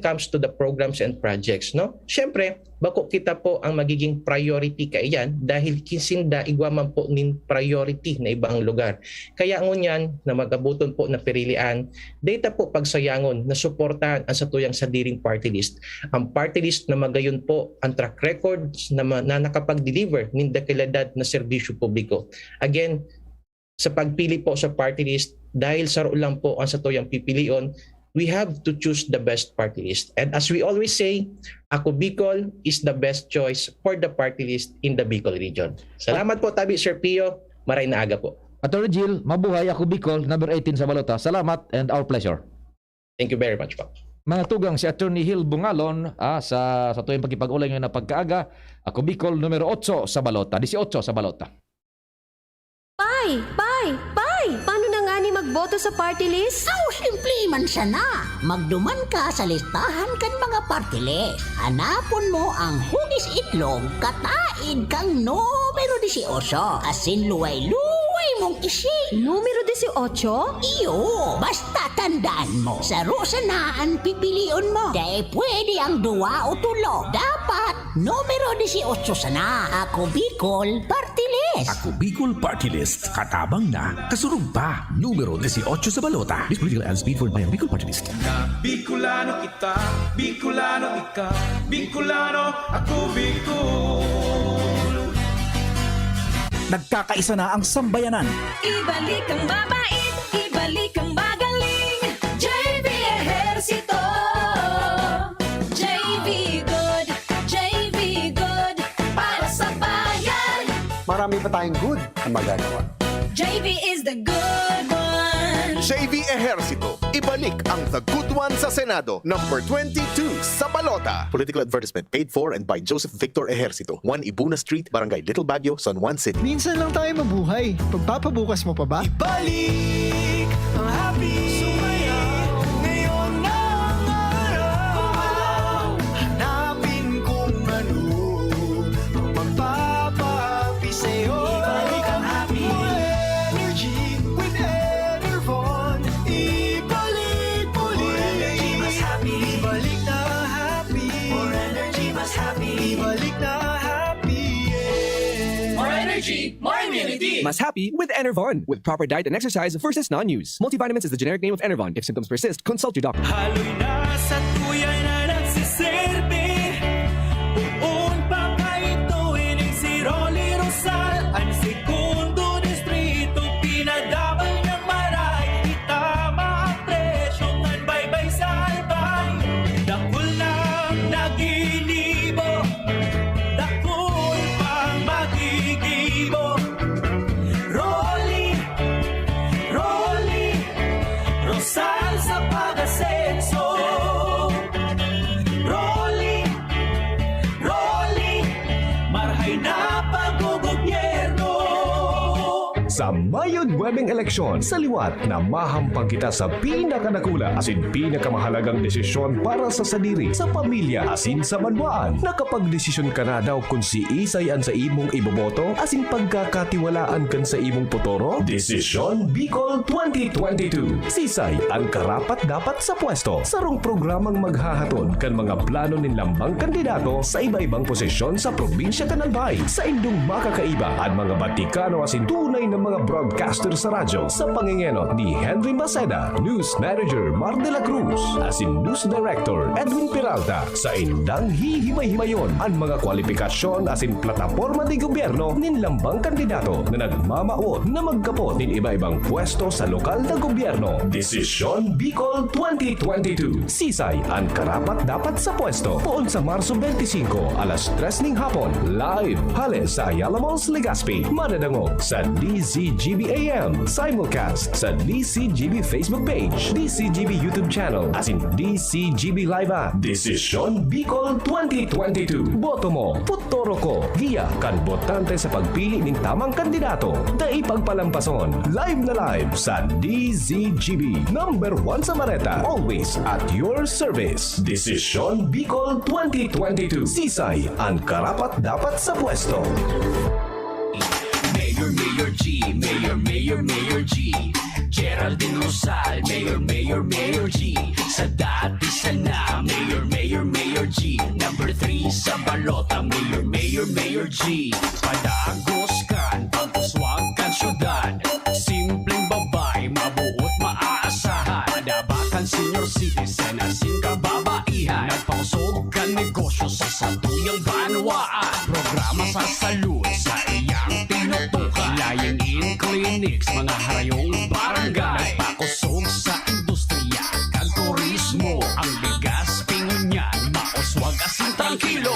comes to the programs and projects, no? Siyempre, bako kita po ang magiging priority kaiyan dahil kisinda igwaman po nin priority na ibang lugar. Kaya ngunyan na magabuton po na pirilian, data po pagsayangon na suportahan ang satuyang sadiring party list. Ang party list na magayon po ang track records na nakapag-deliver nin dekalidad na serbisyo publiko. Again, sa pagpili po sa party list, dahil saro lang po ang satuyang pipilion, we have to choose the best party list. And as we always say, Ako Bicol is the best choice for the party list in the Bicol region. Salamat po, tabi Sir Pio. Maray na aga po. Attorney Jill, mabuhay. Ako Bicol, number 18 sa balota. Salamat and our pleasure. Thank you very much po. Mga tugang si Attorney Hill Bungalon sa tuyong pagkipag-ulay ngayon na pagkaaga. Ako Bicol, numero 8 sa balota. 18 sa balota. Pai! Paano na nga ni magboto sa party list? Simple man siya na. Magduman ka sa listahan kan mga party list. Hanapon mo ang hugis itlog, kataid kang numero 18. Asin luway-luway mong isi. Numero 18? Iyo, basta tandaan mo. Sa rosanaan pipilion mo. Dahil pwede ang 2 o 3. Dapat numero 18 sana. Ako Bicol Party List. Ako Bicol Party List. Katabang na, kasurog pa. Numero 18 sa balota. This political ads paid for by ang Bicol Party List. Bicolano kita, Bicolano ika, Bicolano ako Bicol. Nagkakaisa na ang sambayanan. Ibalik ang mabait, ibalik ang magaling. JV Ejercito. JV good, JV good. Para sa bayan. Marami pa tayong good na magagawa. JV is the good one. JV Ejercito, ibalik ang The Good One sa Senado, number 22 sa balota. Political advertisement paid for and by Joseph Victor Ejercito, 1 Ibuna Street, Barangay Little Baguio, San Juan City. Minsan lang tayo mabuhay. Pagpapabukas mo pa ba? Ibalik ang happy sumayaw. Ngayon na ang araw. Hanapin kung ano ang magpapahappy sa'yo. Ibalik ang happy. More energy with Enervon. Ibalik ulit. More energy mas happy. Ibalik na happy. More energy mas happy. Ibalik na happy. More energy, more immunity. Mas happy with Enervon. With proper diet and exercise, first is non-use. Multivitamins is the generic name of Enervon. If symptoms persist, consult your doctor. Haloy na sa tuyay na nagsiserve. Buon pa kahit tuwing si Rolly Rosal. Ang segundo distrito pinadapa. sa mayod webeng eleksyon sa liwat na mahampang kita sa pinakanakula asin pinakamahalagang desisyon para sa sadiri, sa pamilya asin sa banwaan. Nakapagdesisyon ka na daw kung si Isay an sa imong iboboto asin pagkakatiwalaan kan sa imong potoro? Desisyon Bicol 2022. Sisay ang karapat dapat sa pwesto. Sarong programang maghahatod kan mga plano nin lambang kandidato sa iba-ibang posisyon sa probinsya Kanalbay. Sa indong makakaiba at mga batikano asin tunay ng mga broadcaster sa radyo sa pangingenot ni Henry Maceda, News Manager Mar de la Cruz, asin News Director Edwin Peralta. Sa indang hihimay-himayon ang mga kwalifikasyon asin plataporma di gobyerno nin lambang kandidato na nagmamaot na magkapot nin iba-ibang pwesto sa lokal na gobyerno. Desisyon Bicol 2022. Sisay ang karapat dapat sa pwesto. Poon sa Marso 25, alas 3 ning hapon. Live, hale sa Ayala Malls, Legazpi. Manadangog sa DCGB AM. Simulcast sa DCGB Facebook page, DCGB YouTube channel, asin DCGB Live app. Desisyon Bicol 2022. Boto mo, putoro ko. Giya kan botante sa pagpili ng tamang kandidato. Dai pagpalampason. Live na live sa DCGB. Number 1 sa Mareta. Always at your service. Desisyon Bicol 2022. Sisay ang karapat dapat sa pwesto. Mayor, Mayor G, Mayor, Mayor, Mayor G, Geraldine Rosal, Mayor, Mayor, Mayor G, sa dati sana, Mayor, Mayor, Mayor G, number 3 sa balota, Mayor, Mayor, Mayor G, padagos kan, pagpuswag kan syudad, simpleng babay, mabuot maaasahan, padabakan senior citizen, asin kababaihan, nagpausog kan negosyo sa satuyang banwaan, programa sa salud, sa iyang tinutukan, lying in clinics, mga harayong barangay, nagpakusog sa industriya, kan turismo, ang bigas pingunyan, mauswag asin tranquilo.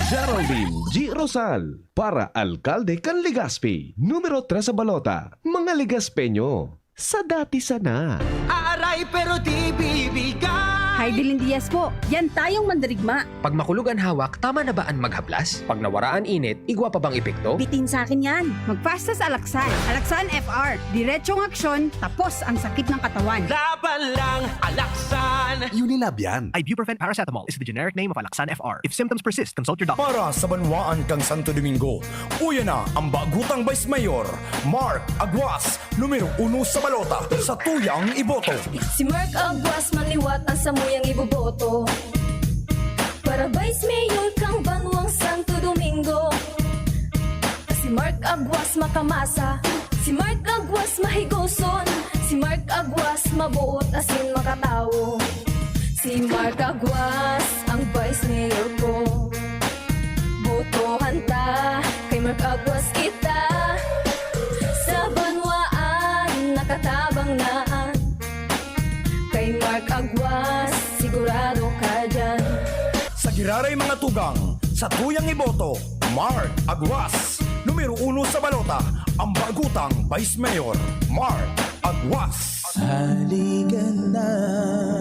Geraldine G. Rosal para Alkalde kan Legazpi. Numero 3 sa balota. Mga Legazpeño. Sa dati sana. Aray pero di bibigay. Heidelin Diaz po, yan tayong mandarigma. Pag makulog ang hawak, tama na ba ang maghaplas? Pag nawaraan init, igwa pa bang epekto? Bitin sa akin yan. Magpasta sa Alaksan. Alaksan FR. Diretsong aksyon, tapos ang sakit ng katawan. Laban lang, alaksan. Unilab yan. Ibuprofen paracetamol is the generic name of Alaxan FR. If symptoms persist, consult your doctor. Para sa banwaan kang Santo Domingo, uya na ang bagutang Vice Mayor, Mark Aguas, numero 1 sa balota, sa tuyang iboto. Si Mark Aguas manliwat ang samuyang iboboto. Para Vice Mayor kang banwang Santo Domingo. Si Mark Aguas makamasa, si Mark Aguas mahigoson, si Mark Aguas mabuot asin makatawo. Si Mark Aguas ang Vice Mayor ko. Botohan ta, kay Mark Aguas kita. Sa banwaan, nakatabang na. Kay Mark Aguas, sigurado ka dyan. Sa giraray mga tugang, sa tuyang iboto, Mark Aguas, numero 1 sa balota, ang bagutang Vice Mayor, Mark Aguas.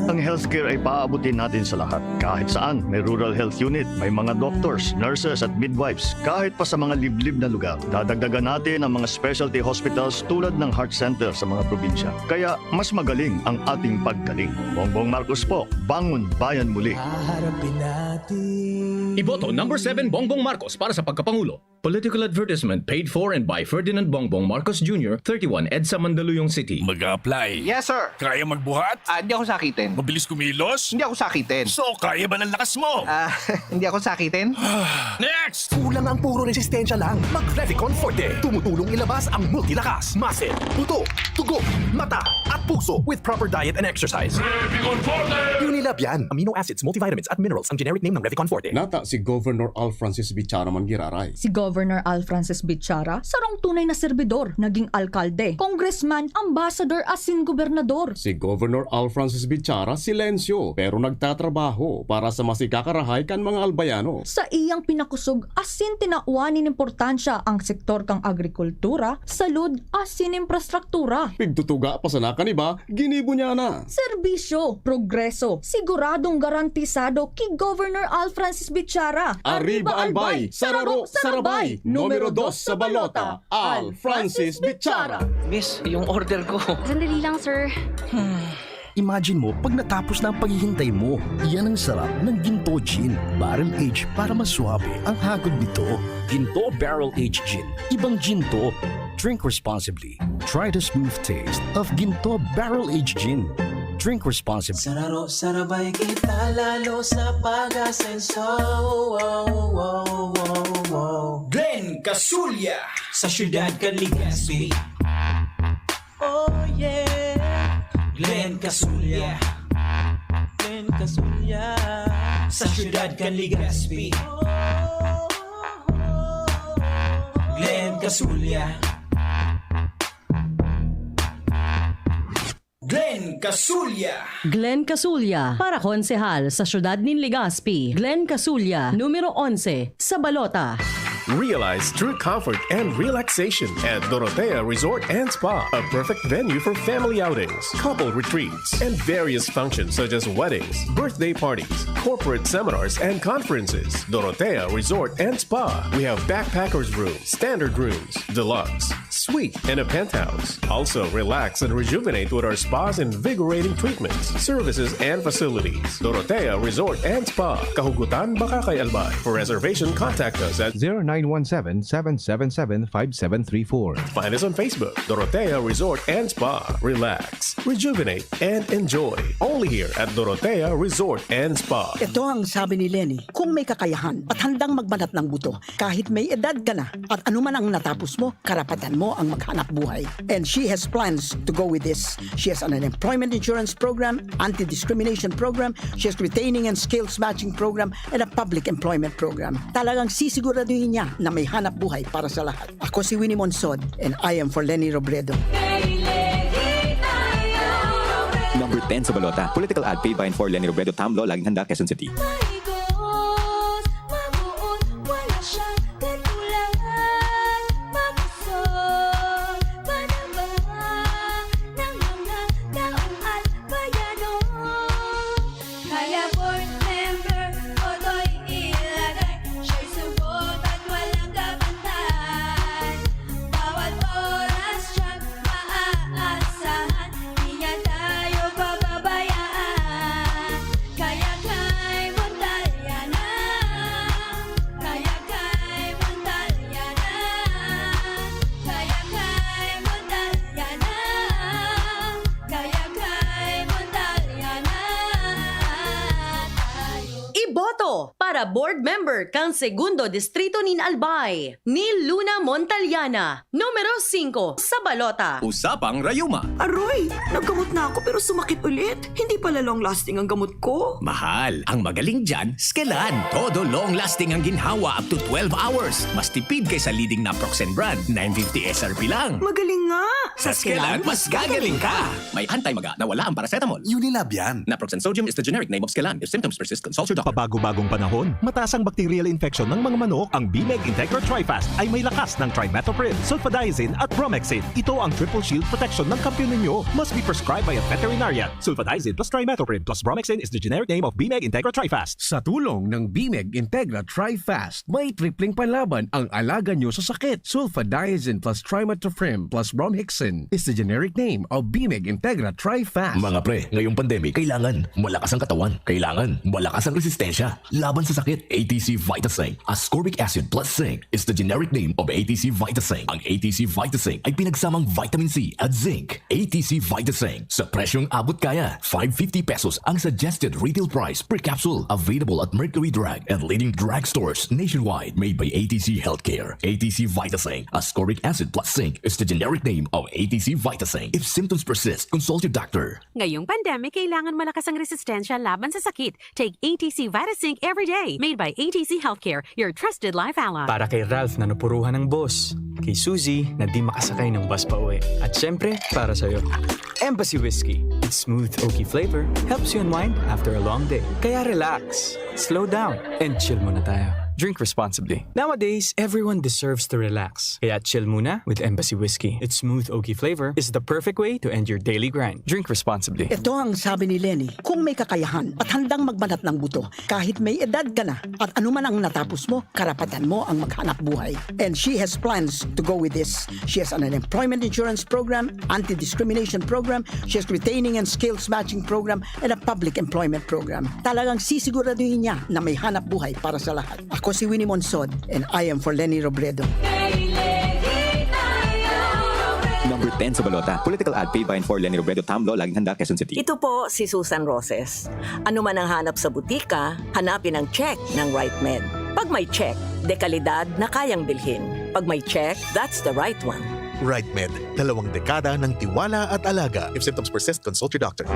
Ang healthcare ay paaabutin natin sa lahat. Kahit saan, may rural health unit, may mga doctors, nurses at midwives. Kahit pa sa mga liblib na lugar, dadagdagan natin ang mga specialty hospitals tulad ng heart center sa mga probinsya. Kaya mas magaling ang ating paggaling. Bongbong Marcos po, bangon bayan muli. Iboto number 7 Bongbong Marcos para sa pagkapangulo. Political advertisement paid for and by Ferdinand Bongbong Marcos Jr., 31 EDSA Mandaluyong City. Mag-apply. Yes, sir. Kaya magbuhat? Hindi ako sakitin. Mabilis kumilos? Hindi ako sakitin. So, kaya ba ng lakas mo? Hindi ako sakitin. Next! Kulang ang puro resistensya lang. Mag-Revicon Forte. Tumutulong ilabas ang multilakas, muscle, buto, tugo, mata, at puso with proper diet and exercise. Revicon Forte! Unilab yan. Amino acids, multivitamins, at minerals ang generic name ng Revicon Forte. Nata si Governor Al Francis Bichara Mangiraray. Si Governor Al Francis Bichara, sarong tunay na serbidor, naging alkalde, congressman, ambassador, asin gobernador. Si Governor Al Francis Bichara silencio pero nagtatrabaho para sa masikakarahay kan mga albayano. Sa iyang pinakusog, asin tinauanin importansya ang sektor kang agrikultura, salud, asin infrastruktura. Pigtutuga pa sa nakaniba, ginibo niya na. Serbisyo, progreso, siguradong garantisado kay Governor Al Francis Bichara. Arriba Albay, Sararo, Sarabay! Albay, numero 2 sa balota, Al Francis Bichara. Miss, yung order ko. Sandali lang, sir. Imagine mo, pag natapos na ang paghihintay mo, yan ang sarap ng Ginto Gin. Barrel aged para mas swabe ang hagod nito. Ginto Barrel Aged Gin. Ibang Ginto. Drink responsibly. Try the smooth taste of Ginto Barrel Aged Gin. Drink responsibly. Sararo, sarabay kita lalo sa pag-asenso. Glenn Casulya sa Siyudad Legazpi. Oh yeah. Glenn Casulya. Glenn Casulya sa Siyudad Legazpi. Glenn Casulya. Glenn Casulya. Glenn Casulya para konsehal sa Siyudad ng Legazpi. Glenn Casulya, numero 11 sa Balota. Realize true comfort and relaxation at Dorotea Resort and Spa, a perfect venue for family outings, couple retreats, and various functions such as weddings, birthday parties, corporate seminars, and conferences. Dorotea Resort and Spa. We have backpackers rooms, standard rooms, deluxe, suite, and a penthouse. Also, relax and rejuvenate with our spas and invigorating treatments, services, and facilities. Dorotea Resort and Spa, Kahugutan, Bakakay, Albay. For reservation, contact us at 0917-777-5734. Find us on Facebook, Dorotea Resort and Spa. Relax, rejuvenate, and enjoy. Only here at Dorotea Resort and Spa. Ito ang sabi ni Lenny, kung may kakayahan at handang magbanat ng buto, kahit may edad ka na at anuman ang natapos mo, karapatan mo ang maghanap buhay. And she has plans to go with this. She has an employment insurance program, anti-discrimination program, she has retaining and skills matching program, and a public employment program. Talagang sisiguraduhin niya na may hanap buhay para sa lahat. Ako si Winnie Monsod and I am for Lenny Robredo. Number 10 sa Balota. Political ad paid by and for Lenny Robredo, Tamlo, Laging Handa, Quezon City. Para board member kang segundo distrito nin Albay, ni Luna Montaliana, numero 5 sa Balota. Usapang Rayuma. Aroy, naggamot na ako pero sumakit ulit. Hindi pala long lasting ang gamot ko. Mahal. Ang magaling dyan, Skelan. Todo long lasting ang ginhawa up to 12 hours. Mas tipid kaysa leading Naproxen brand. 950 SRP lang. Magaling nga. Sa Skelan, mas gagaling ka. May anti-maga na wala ang paracetamol. Unilab yan. Naproxen sodium is the generic name of Skelan. If symptoms persist, consult your doctor. Pabago-bagong panahon, mataas ang bacterial infection ng mga manok, ang BMEG Integra Tri-Fast ay may lakas ng trimethoprim, sulfadiazine at bromhexate. Ito ang triple shield protection ng kampiyon ninyo. Must be prescribed by a veterinarian. Sulfadiazine plus trimethoprim plus bromhexate is the generic name of BMEG Integra Tri-Fast. Sa tulong ng BMEG Integra Tri-Fast, may tripling panlaban ang alaga nyo sa sakit. Sulfadiazine plus trimethoprim plus bromhexine is the generic name of BMEG Integra Tri-Fast. Mga pre, ngayong pandemic, kailangan malakas ang katawan. Kailangan malakas ang resistensya. Laban sa sakit, ATC Vitasync. Ascorbic acid plus zinc is the generic name of ATC Vitasync. Ang ATC Vitasync ay pinagsamang vitamin C at zinc. ATC Vitasync. Sa presyong abot kaya, 550 pesos ang suggested retail price per capsule. Available at Mercury Drug and leading drugstores nationwide. Made by ATC Healthcare. ATC Vitasync. Ascorbic acid plus zinc is the generic name of ATC Vitasync. If symptoms persist, consult your doctor. Ngayong pandemic, kailangan malakas ang resistensya laban sa sakit. Take ATC Vitasync every day. Made by ATC Healthcare, your trusted life ally. Para kay Ralph na napuruhan ng boss. Kay Suzy na di makasakay ng bus pa uwi. At syempre, para sa'yo. Embassy Whiskey. Its smooth, oaky flavor helps you unwind after a long day. Kaya relax, slow down, and chill muna tayo. Drink responsibly. Nowadays, everyone deserves to relax. Kaya chill muna with Embassy Whiskey. Its smooth oaky flavor is the perfect way to end your daily grind. Drink responsibly. Ito ang sabi ni Lenny, kung may kakayahan at handang magbanat ng buto, kahit may edad ka na at anuman ang natapos mo, karapatan mo ang maghanap buhay. And she has plans to go with this. She has an unemployment insurance program, anti-discrimination program, she has retaining and skills matching program, and a public employment program. Talagang sisiguraduhin niya na may hanap buhay para sa lahat. Ako si Winnie Monsod, and I am for Lenny Robredo. Number 10 sa balota. Political ad paid by and for Lenny Robredo, Tamlo, Laging Handa, Quezon City. Ito po si Susan Roses. Ano man ang hanap sa butika, hanapin ang check ng RightMed. Pag may check, dekalidad na kayang bilhin. Pag may check, that's the right one. RightMed, 2 dekada ng tiwala at alaga. If symptoms persist, consult your doctor.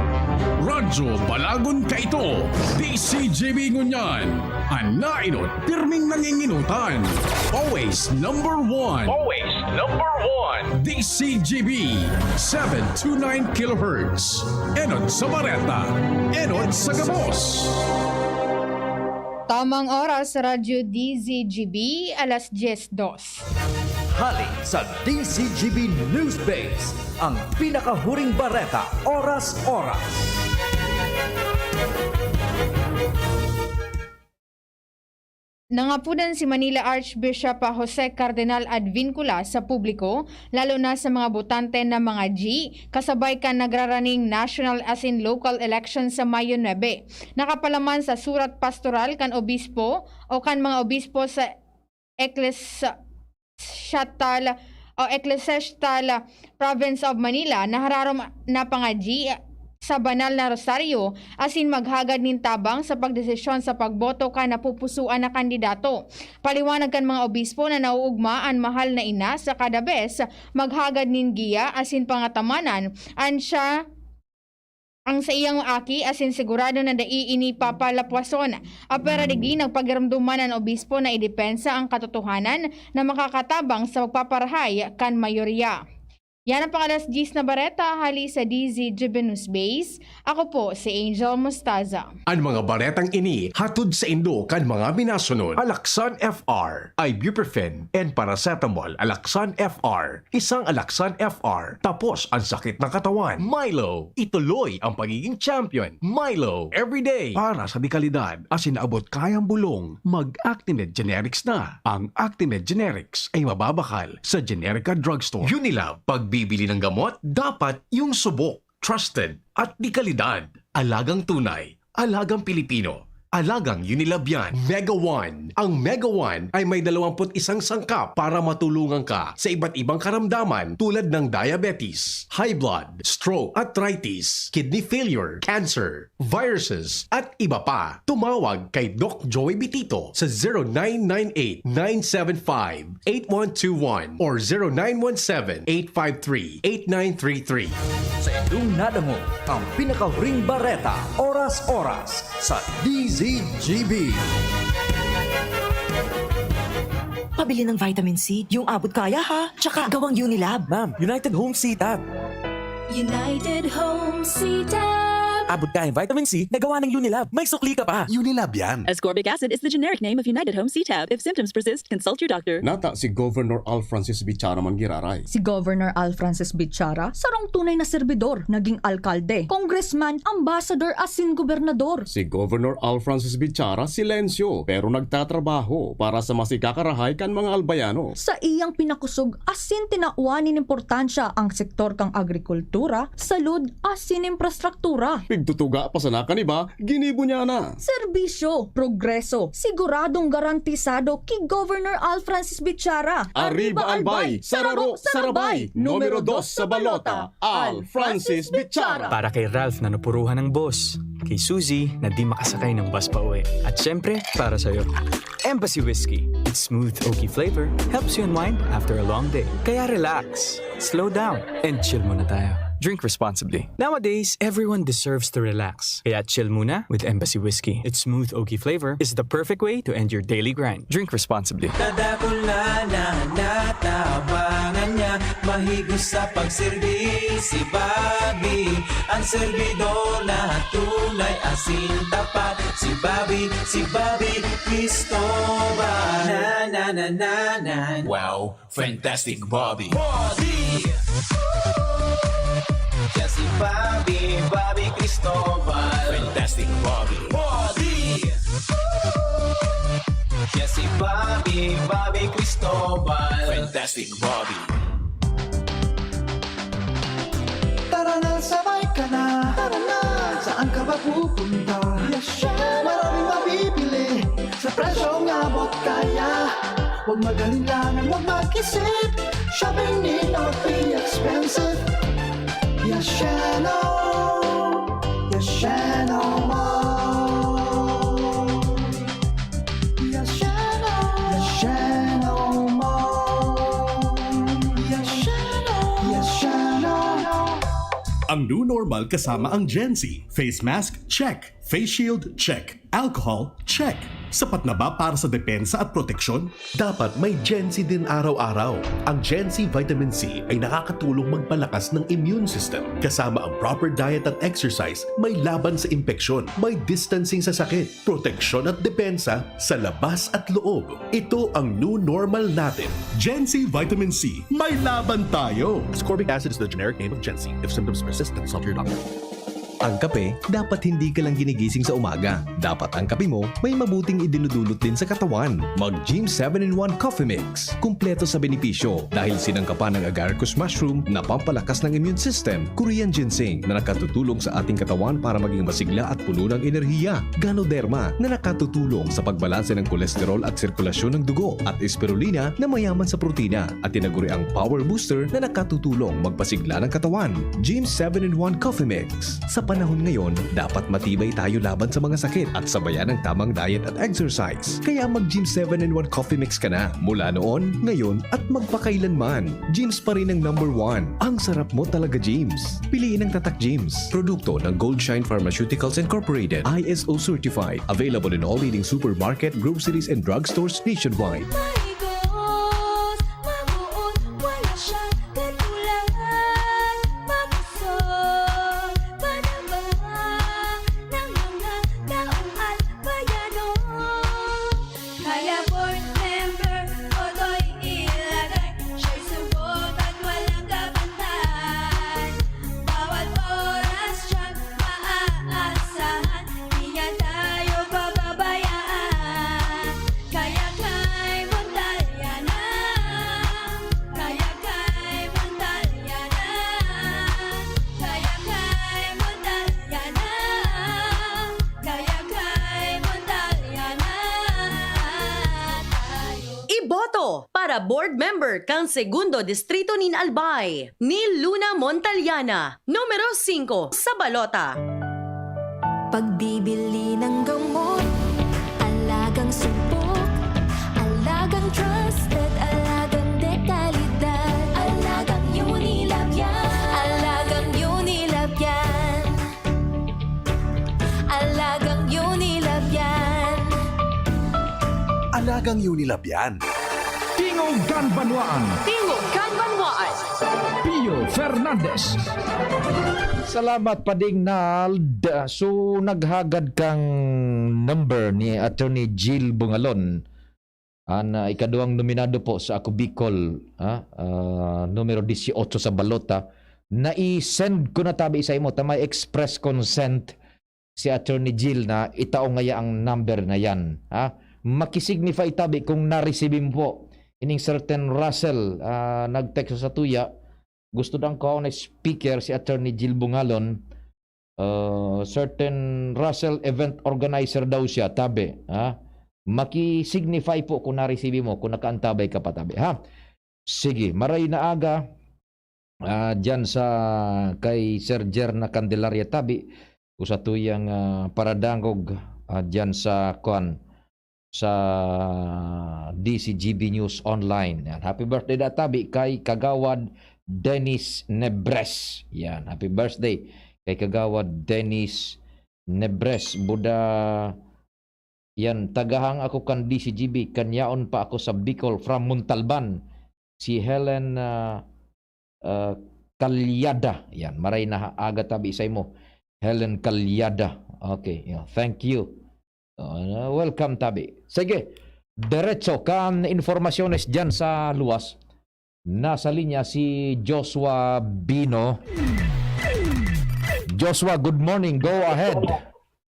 Radyo Balagon ka ito. DCGB ngunyan. Anainot, pirming nanginginutan. Always number 1. Always number 1. DCGB, 729 kHz. Enod sa Bareta. Enod sa Gabos. Tamang oras sa Radyo DZGB, alas 10:02. Hali sa DCGB News Base, ang pinakahuring bareta, oras-oras. Nangapunan si Manila Archbishop Jose Cardinal Advincula sa publiko, lalo na sa mga botante na mga G, kasabay kan nagraraning national as in local election sa Mayo 9. Nakapalaman sa surat pastoral kan obispo o kan mga obispo sa Ecclesiastal Province of Manila na hararom na pangaji sa banal na rosaryo asin maghagad nin tabang sa pagdesisyon sa pagboto ka na pupusuan na kandidato. Paliwanag kan mga obispo na nauugma ang mahal na ina sa kada bes maghagad nin giya asin pangatamanan ang sa iyang aki asin sigurado na dai ini papalapwason. Apera digdi nagpagiramduman ang obispo na idepensa ang katotohanan na makakatabang sa magpaparahay kan mayorya. Yan ang pangalas 10 na bareta, hali sa DZGB News Base. Ako po si Angel Mostaza. Ang mga baretang ini hatod sa Indo kan mga minasunod. Alaksan FR, ibuprofen, and paracetamol. Alaksan FR, isang Alaksan FR. Tapos ang sakit ng katawan. Milo, ituloy ang pagiging champion. Milo, everyday. Para sa dekalidad, asin abot kayang bulong, mag-Actimed Generics na. Ang Actimed Generics ay mababakal sa Generica Drugstore. Unilab, pagbibili ng gamot, dapat yung subok, trusted at dekalidad. Alagang tunay, alagang Pilipino, alagang Unilab yan. Mega One. Ang Mega One ay may 21 sangkap para matulungan ka sa iba't ibang karamdaman tulad ng diabetes, high blood, stroke, arthritis, kidney failure, cancer, viruses, at iba pa. Tumawag kay Doc Joy Bitito sa 0998-975-8121 or 0917-853-8933. Sa inyong nadamo, ang pinakahuring bareta, oras-oras sa DZGB. Pabili ng vitamin C, yung abot kaya ha. Tsaka gawang Unilab. Ma'am, United Home C-Tab. United Home C-Tab. Abot kaya vitamin C na gawa ng Unilab. May sukli ka pa. Unilab yan. Ascorbic acid is the generic name of United Home C-Tab. If symptoms persist, consult your doctor. Nata si Governor Al Francis Bichara man giraray. Si Governor Al Francis Bichara, sarong tunay na serbidor, naging alkalde, congressman, ambassador, asin gobernador. Si Governor Al Francis Bichara, silensyo, pero nagtatrabaho para sa masikakarahay kan mga albayano. Sa iyang pinakusog, asin tinauanin importansya ang sektor kang agrikultura, salud, asin infrastruktura. Pigtutuga pa sana kaniba, ginibo niya na. Serbisyo, progreso, siguradong garantisado kay Governor Al Francis Bichara. Arriba Albay, Sararo, Sarabay, numero 2 sa balota, Al Francis Bichara. Para kay Ralph na napuruhan ng boss, kay Suzy na di makasakay ng bus pa uwi, at syempre para sa'yo, Embassy Whiskey. Its smooth oaky flavor helps you unwind after a long day. Kaya relax, slow down, and chill muna tayo. Drink responsibly. Nowadays, everyone deserves to relax. Kaya chill muna with Embassy Whiskey. Its smooth oaky flavor is the perfect way to end your daily grind. Drink responsibly. Dadapula na natabangan niya. mahigos sa pagserbi. Si Bobby, ang servidor na tunay asin tapat. Si Bobby Cristobal. Na na na na na. Wow, fantastic Bobby. Bobby! Siya si Bobby Cristobal. Fantastic Bobby. Bobby! Siya si Bobby Cristobal. Fantastic Bobby. Tara na, sabay ka na. Tara na, saan ka ba pupunta? Maraming mabibili sa presyong abot kaya. Huwag magalinlangan, huwag mag-isip. Shopping need not be expensive. Yashano Mall. Yashano Mall. Yashano. Ang new normal kasama ang Gen Z. Face mask? Check. Face shield? Check. Alcohol? Check. Sapat na ba para sa depensa at proteksyon? Dapat may Gen Z din araw-araw. Ang Gen Z Vitamin C ay nakakatulong magpalakas ng immune system. Kasama ang proper diet at exercise, may laban sa impeksyon, may distancing sa sakit, proteksyon at depensa sa labas at loob. Ito ang new normal natin. Gen Z Vitamin C. May laban tayo! Ascorbic acid is the generic name of Gen Z. If symptoms persist, consult your doctor. Ang kape, dapat hindi ka lang ginigising sa umaga. Dapat ang kape mo may mabuting idinudulot din sa katawan. Mag-Gym 7-in-1 Coffee Mix. Kumpleto sa benepisyo dahil sinangkapan ng agaricus mushroom na pampalakas ng immune system, Korean ginseng na nakatutulong sa ating katawan para maging masigla at puno ng enerhiya, Ganoderma na nakatutulong sa pagbalanse ng kolesterol at sirkulasyon ng dugo, at spirulina na mayaman sa protina, at tinaguri ang Power Booster na nakatutulong magpasigla ng katawan. Gym 7-in-1 Coffee Mix. Sa panahon ngayon, dapat matibay tayo laban sa mga sakit at sabayan ng tamang diet at exercise. Kaya mag-Gym 7-in-1 Coffee Mix ka na mula noon, ngayon at magpakailanman. Gyms pa rin ang number 1. Ang sarap mo talaga, Gyms. Piliin ang Tatak Gyms. Produkto ng Gold Shine Pharmaceuticals Incorporated. ISO certified. Available in all leading supermarket, groceries, and drugstores nationwide. Iboto para board member kang Segundo Distrito nin Albay ni Luna Montaliana, numero 5 sa balota. Pagbibili ng gamot, alagang subok, alagang trusted, alagang dekalidad, alagang Unilab yan, alagang Unilab yan, alagang Unilab yan. Alagang Unilab yan. Tingugan Banwaan. Tingugan Banwaan. Pio Fernandez. Salamat Pading Nald. So naghagad kang number ni Attorney Jill Bungalon. Ikaduhang nominado po sa Ako Bicol, numero 18 sa balota. Na-i-send ko na tabi sa imo may express consent si Attorney Jill na itaong ngaya ang number na yan. Makisignify tabi kung na-receive po ining certain Russell nag-text sa tuya. Gusto dang ko na speaker si Attorney Jill Bungalon. Certain Russell event organizer daw siya tabi. Maki-signify po kung na-receive mo, kung nakaantabay ka pa tabi. Sige, maray na aga dyan sa kay Sir Jer na Candelaria tabi. Usa tuyang paradangog dyan sa sa DCGB News Online. Yan. Happy birthday na tabi kay Kagawad Dennis Nebres. Yan. Happy birthday kay Kagawad Dennis Nebres. Buda yan, tagahang ako kan DCGB. Kanyaon pa ako sa Bicol from Montalban. Si Helen Calyada. Yan, maray na aga tabi isay mo. Helen Calyada. Okay, yeah, thank you. Welcome tabi. Sige, diretso kan informasyones dyan sa luwas. Nasa linya si Joshua Bino. Joshua, good morning. Go ahead.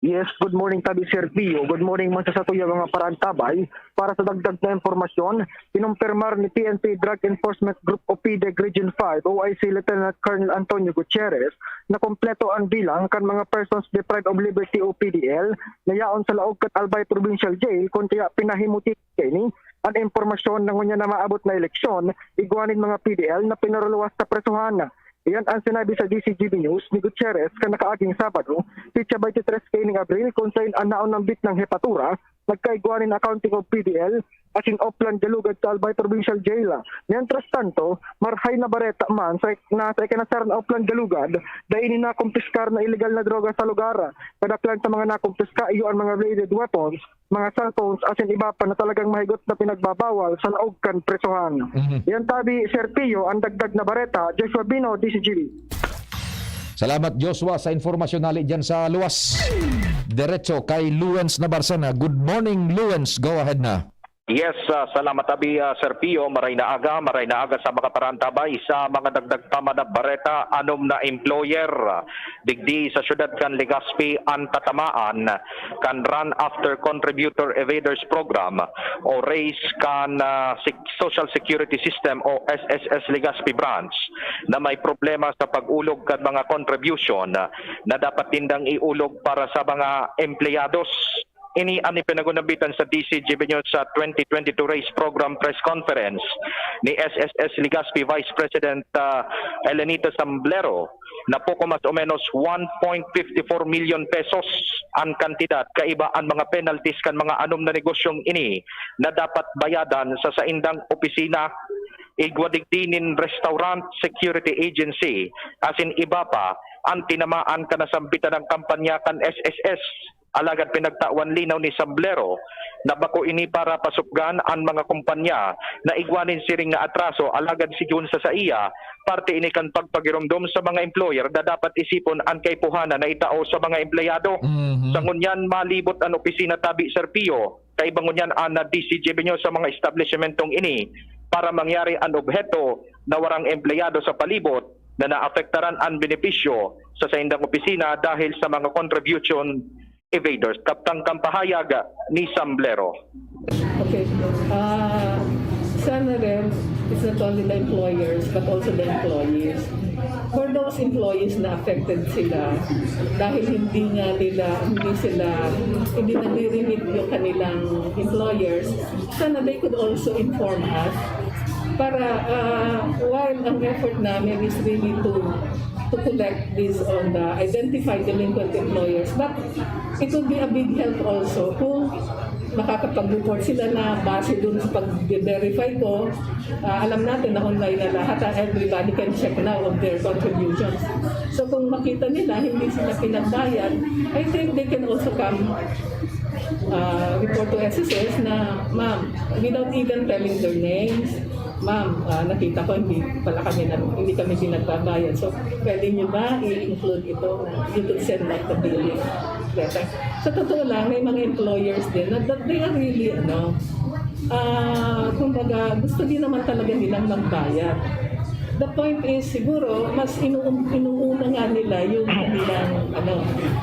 Yes, good morning Tabi Sir Pio. Good morning man sa tuya mga parantabay. Para sa dagdag na impormasyon, kinumpirmar ni PNP Drug Enforcement Group o PDEG Region 5 OIC Lieutenant Colonel Antonio Gutierrez na kompleto ang bilang kan mga persons deprived of liberty o PDL na yaon sa laog kat Albay Provincial Jail kung kaya pinahimuti kini ang impormasyon na ngunya na maabot na eleksyon igwanin mga PDL na pinaruluwas sa presuhan. Iyan ang sinabi sa DCGB News ni Gutierrez ka nakaaging Sabado, pitsa 23 kaining Abril kung saan anaon ng bit ng hepatura, nagkaigwanin accounting of PDL as in Oplan Galugad sa Albay Provincial Jail. Mientras tanto, marhay na bareta man sa ikanasar na Oplan Galugad dahil nakumpiskar na illegal na droga sa lugar. Kadaklan sa mga nakumpiska iyo ang mga bladed weapons, mga cellphones as in iba pa na talagang mahigot na pinagbabawal sa laogkan presohan. Yan tabi Sir Pio ang dagdag na bareta. Joshua Bino, DCGB. Salamat Joshua sa informasyon nali dyan sa luwas. Diretso kay Luens Nabarsena. Good morning Luens, go ahead na. Yes, salamat Abi Sir Pio. Maray na aga sa mga parantabay sa mga dagdag tama na bareta anom na employer digdi sa syudad kan Legazpi ang tatamaan kan Run After Contributor Evaders Program o RACE kan Social Security System o SSS Legazpi Branch na may problema sa pag-ulog kan mga contribution na dapat tindang iulog para sa mga empleyados. Ini ang ipinagunabitan sa DCGB News sa 2022 RACE Program Press Conference ni SSS Legazpi Vice President Elenita Samblero na poko mas o menos 1.54 million pesos ang kantidad kaiba ang mga penalties kan mga anom na negosyong ini na dapat bayadan sa saindang opisina igwadigdinin Restaurant Security Agency as in iba pa ang tinamaan ka na sambitan ng kampanya kan SSS. Alagad pinagtawan linaw ni Samblero na bako ini para pasupgan ang mga kumpanya na igwanin siring nga atraso alagad sigun sa iya parte ini kan pagpagiromdom sa mga employer na dapat isipon ang kaypuhana na itao sa mga empleyado. Sa ngunyan malibot ang opisina tabi Sir Pio kay bangunyan ang DCGB nyo sa mga establishmentong ini para mangyari ang obheto na warang empleyado sa palibot na naapektaran ang benepisyo sa saindang opisina dahil sa mga contribution evaders. Kaptang kampahayag ni Samblero. Okay. Sana rin, it's not only the employers but also the employees. For those employees na affected sila dahil hindi nare-remit yung kanilang employers, sana they could also inform us para while ang effort namin is really to collect this on the identified delinquent employers. But it would be a big help also kung makakapag-report sila na base dun sa pag-verify ko. Alam natin na online na lahat, everybody can check now of their contributions. So kung makita nila hindi sila pinagbayad, I think they can also come report to SSS na, ma'am, without even telling their names, ma'am, nakita ko hindi kami pinagbabayad. So, pwede nyo ba i-include ito na you could send like the billing letter? Sa totoo lang, may mga employers din na that they are really, kumbaga, gusto din naman talaga nilang magbayad. The point is, siguro, mas inuuna nga nila yung kanilang,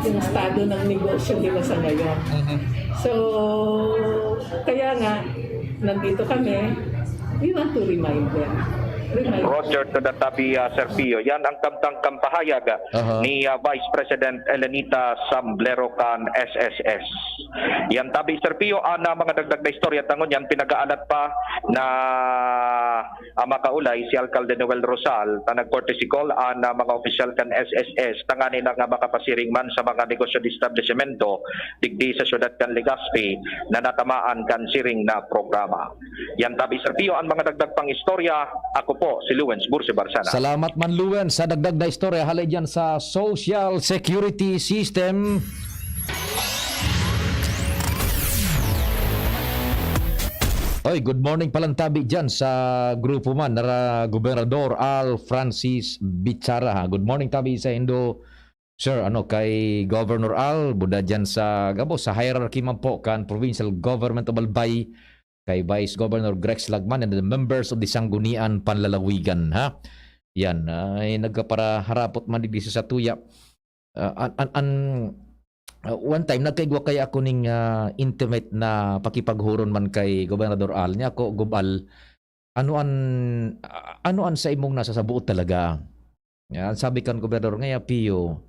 yung estado ng negosyo nila sa ngayon. So, kaya nga, nandito kami, we want to remind them. Roger to the tabi Sir Pio. Yan ang kamtang kampahayag ni Vice President Elenita Samblero kan SSS. Yan tabi Sir Pio na mga dagdag na istorya tangon yan pinag-aalat pa na makaulay si Alcalde Noel Rosal ta nag-courtesy call na mga opisyal kan SSS tangani na nga makapasiring man sa mga negosyo di establishmento digdi sa syudad kan Legazpi na natamaan kan siring na programa. Yan tabi Sir Pio ang mga dagdag pang istorya. Ako po si Luens Burse Barsana. Salamat man Luens sa dagdag na istorya halay dyan sa Social Security System. Hoy, good morning palantabi dyan sa grupo man na Gobernador Al Francis Bichara. Good morning tabi sa Indo. Sir, kay Governor Al, buda dyan sa Gabo, sa hierarchy man po kan Provincial Government of Albay, kay Vice Governor Grex Lagman and the members of the Sanggunian Panlalawigan, ha? Yan, ay nagkapara harapot man di sa tuya. One time nagkaigwa kay ako ning intimate na pakipaghuron man kay Gobernador Al niya ko gubal anuan sa imong nasa sa buot talaga. Yan, sabi kan Gobernador ngaya Pio,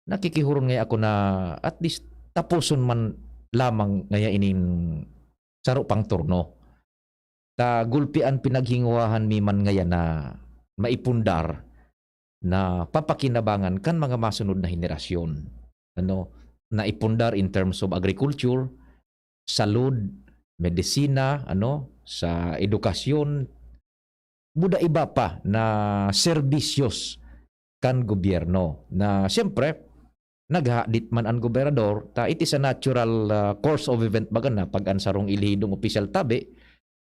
nakikihuron ngaya ako na at least tapuson man lamang ngaya inin saro pang turno. Ta gulpian pinaghinguahan mi man ngaya na maipundar na papakinabangan kan mga masunod na henerasyon. Na ipundar in terms of agriculture, salud, medisina, sa edukasyon, buda iba pa na serbisyos kan gobyerno. Na siyempre, naghadit man ang gobernador, it is a natural course of event baga na pag ansarong ilihidong opisyal tabi,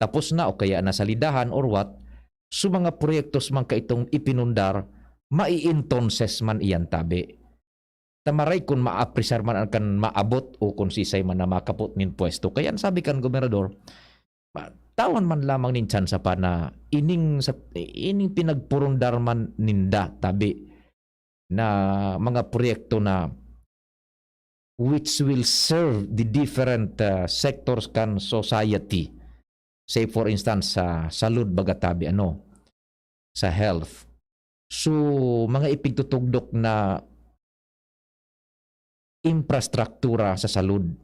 tapos na o kaya nasalidahan or what, so mga proyektos man kaitong ipinundar, maiintonses man iyan tabi. Tamaray kung maapresar man kan maabot o kung sisay man na makapot nin pwesto. Kaya sabi kan Gobernador, tawan man lamang nin tsansa pa na ining pinagpurundar man ninda tabi na mga proyekto na which will serve the different sectors kan society. Say for instance sa salud baga tabi sa health. So mga ipigtutugdok na infrastruktura sa salud.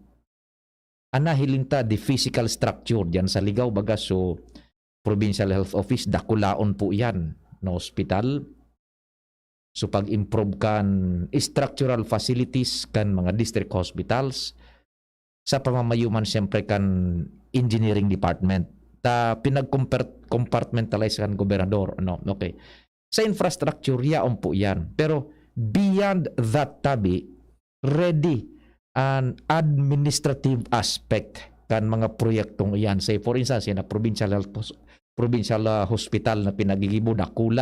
Anahilinta the physical structure diyan sa Ligaw baga so Provincial Health Office dakulaon po yan na hospital. So pag-improve kan structural facilities kan mga district hospitals sa pamamayuman siyempre kan engineering department. Ta pinag-compartmentalize kan gobernador okay. Sa infrastructure yaon po yan. Pero beyond that tabi ready an administrative aspect kan mga proyektong iyan. Say for instance, na provincial hospital na pinagigibo dakol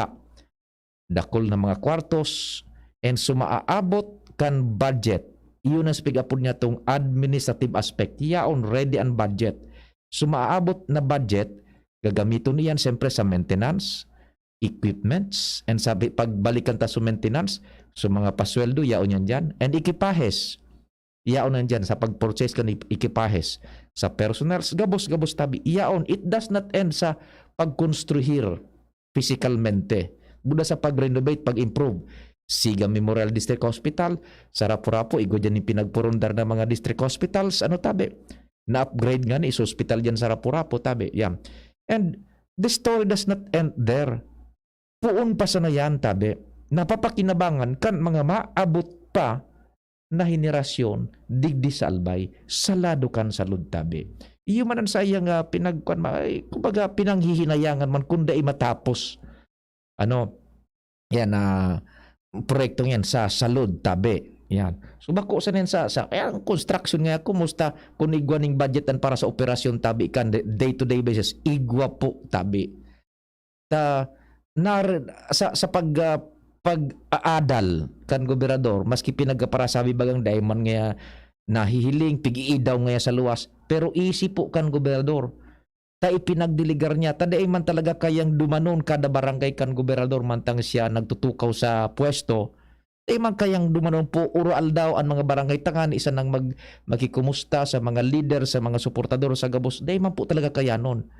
na mga kwartos and sumaaabot kan budget. Iyon ang spigapod niya tong administrative aspect. Yaon ready ang budget. Sumaaabot na budget, gagamito niyan siyempre sa maintenance, equipments, and sabi pagbalikan ta sa maintenance, so mga pasweldo yaon yan dyan, and ekipahes yaon yan dyan sa pag-purchase kan ekipahes sa personnel, gabos tabi yaon. It does not end sa pagkonstruhir physicalmente, buda sa pag-renovate, pag-improve. Siga Memorial District Hospital sa Rapu-Rapu, igo dyan yung pinagpurundar na mga district hospitals, tabi na-upgrade nga ni is hospital dyan sa Rapu-Rapu tabi, yan. And the story does not end there. Puon pa sa na yan tabi, napapakinabangan kan mga maabot pa na henerasyon digdi sa Albay, salado kan salud tabi. Iyo man ang sayang kumbaga pinanghihinayangan man kung dai matapos yan proyektong yan sa salud tabi. Yan. So bako sa nin sa construction nga kumusta kung igwaning budgetan para sa operasyon tabi kan day-to-day basis, igwa po tabi. Sa pag-aadal kan gobernador maski pinagparasabi bagang diamond nga nahihiling pigi-idaw nga sa luwas pero easy po kan gobernador ta ipinagdiligar niya ta ay man talaga kayang dumanon kada barangay kan gobernador mantang siya nagtutukaw sa pwesto ay man kayang dumanon po ural daw ang mga barangay tangan isa nang magkikumusta sa mga leader sa mga suportador sa gabos day man po talaga kayanon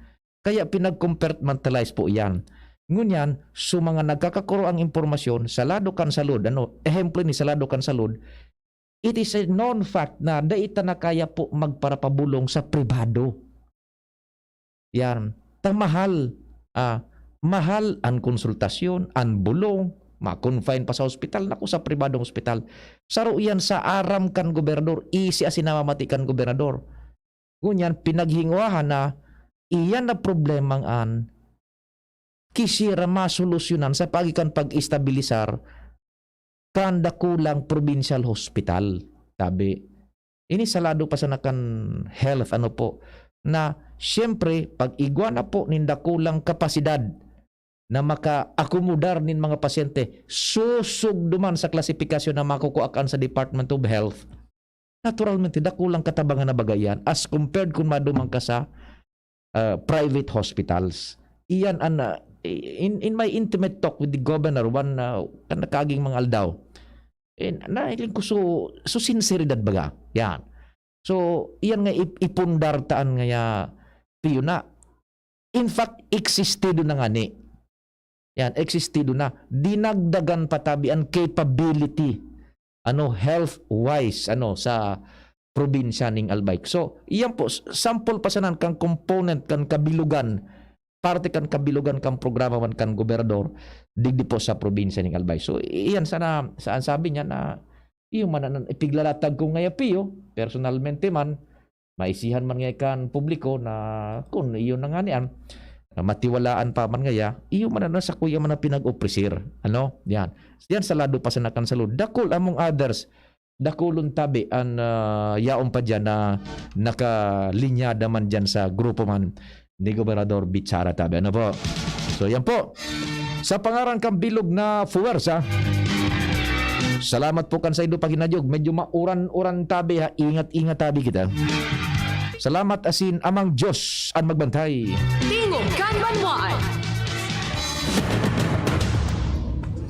kaya pinag-compartmentalize po yan. Ngunyan, so mga nagkakakuro ang impormasyon, salado kan salud, ehemplo ni salado kan salud, it is a known fact na daita na kaya po magparapabulong sa pribado. Yan. Mahal ang konsultasyon, ang bulong, ma-confine pa sa hospital, naku sa pribadong hospital. Saro yan sa aram kan gobernador, easy as sinamamati kan gobernador. Ngunyan, pinaghingwahan na iyan na problemang kisira masolusyonan sa pagikan pag-istabilisar kanda kulang provincial hospital tabi. Ini salado pa sa nakan health na siyempre pag igwa na po ninda kulang kapasidad na maka-akomodar nin mga pasyente susug duman sa klasifikasyon na makukuakan sa Department of Health, naturalmente dakulang katabangan na bagayan as compared kung madumang ka sa private hospitals. Iyan in my intimate talk with the governor one kanakaging mga aldaw, nailing ko so sinseridad baga yan. So iyan nga ipundartaan nga piyo na in fact existido na nga ni yan, existido na dinagdagan patabi ang capability health wise sa probinsya ning Albay. So iyan po sample pasanan kang component kan kabilugan, parte kan kabilugan kang programa man kan gobernador digdi po sa probinsya ning Albay. So iyan saan sabi niya na iyo man ipiglalatag ko ngaya piyo personalmente man maisihan man ngay kan publiko na kung iyo na nga niyan matiwalaan pa man ngaya iyo man sa kuya man pinag-opresir yan sa lado pa sa nakan salud dakol among others dakulon tabi an yaon pa dyan na nakalinyada man dyan sa grupo man ni Gobernador Bichara tabi po. So yan po sa pangaran kang bilog na fuwersa. Salamat po kan sa ido paginadyog. Medyo mauran-uran tabi ha. Ingat-ingat tabi kita. Salamat asin amang Diyos ang magbantay. Tingog kan banwaan.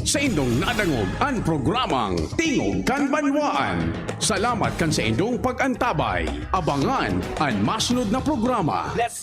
Sa indong nadangog ang programang Tingog kan Banwaan. Salamat kan sa indong pag-antabay. Abangan ang masunod na programa. Let's go!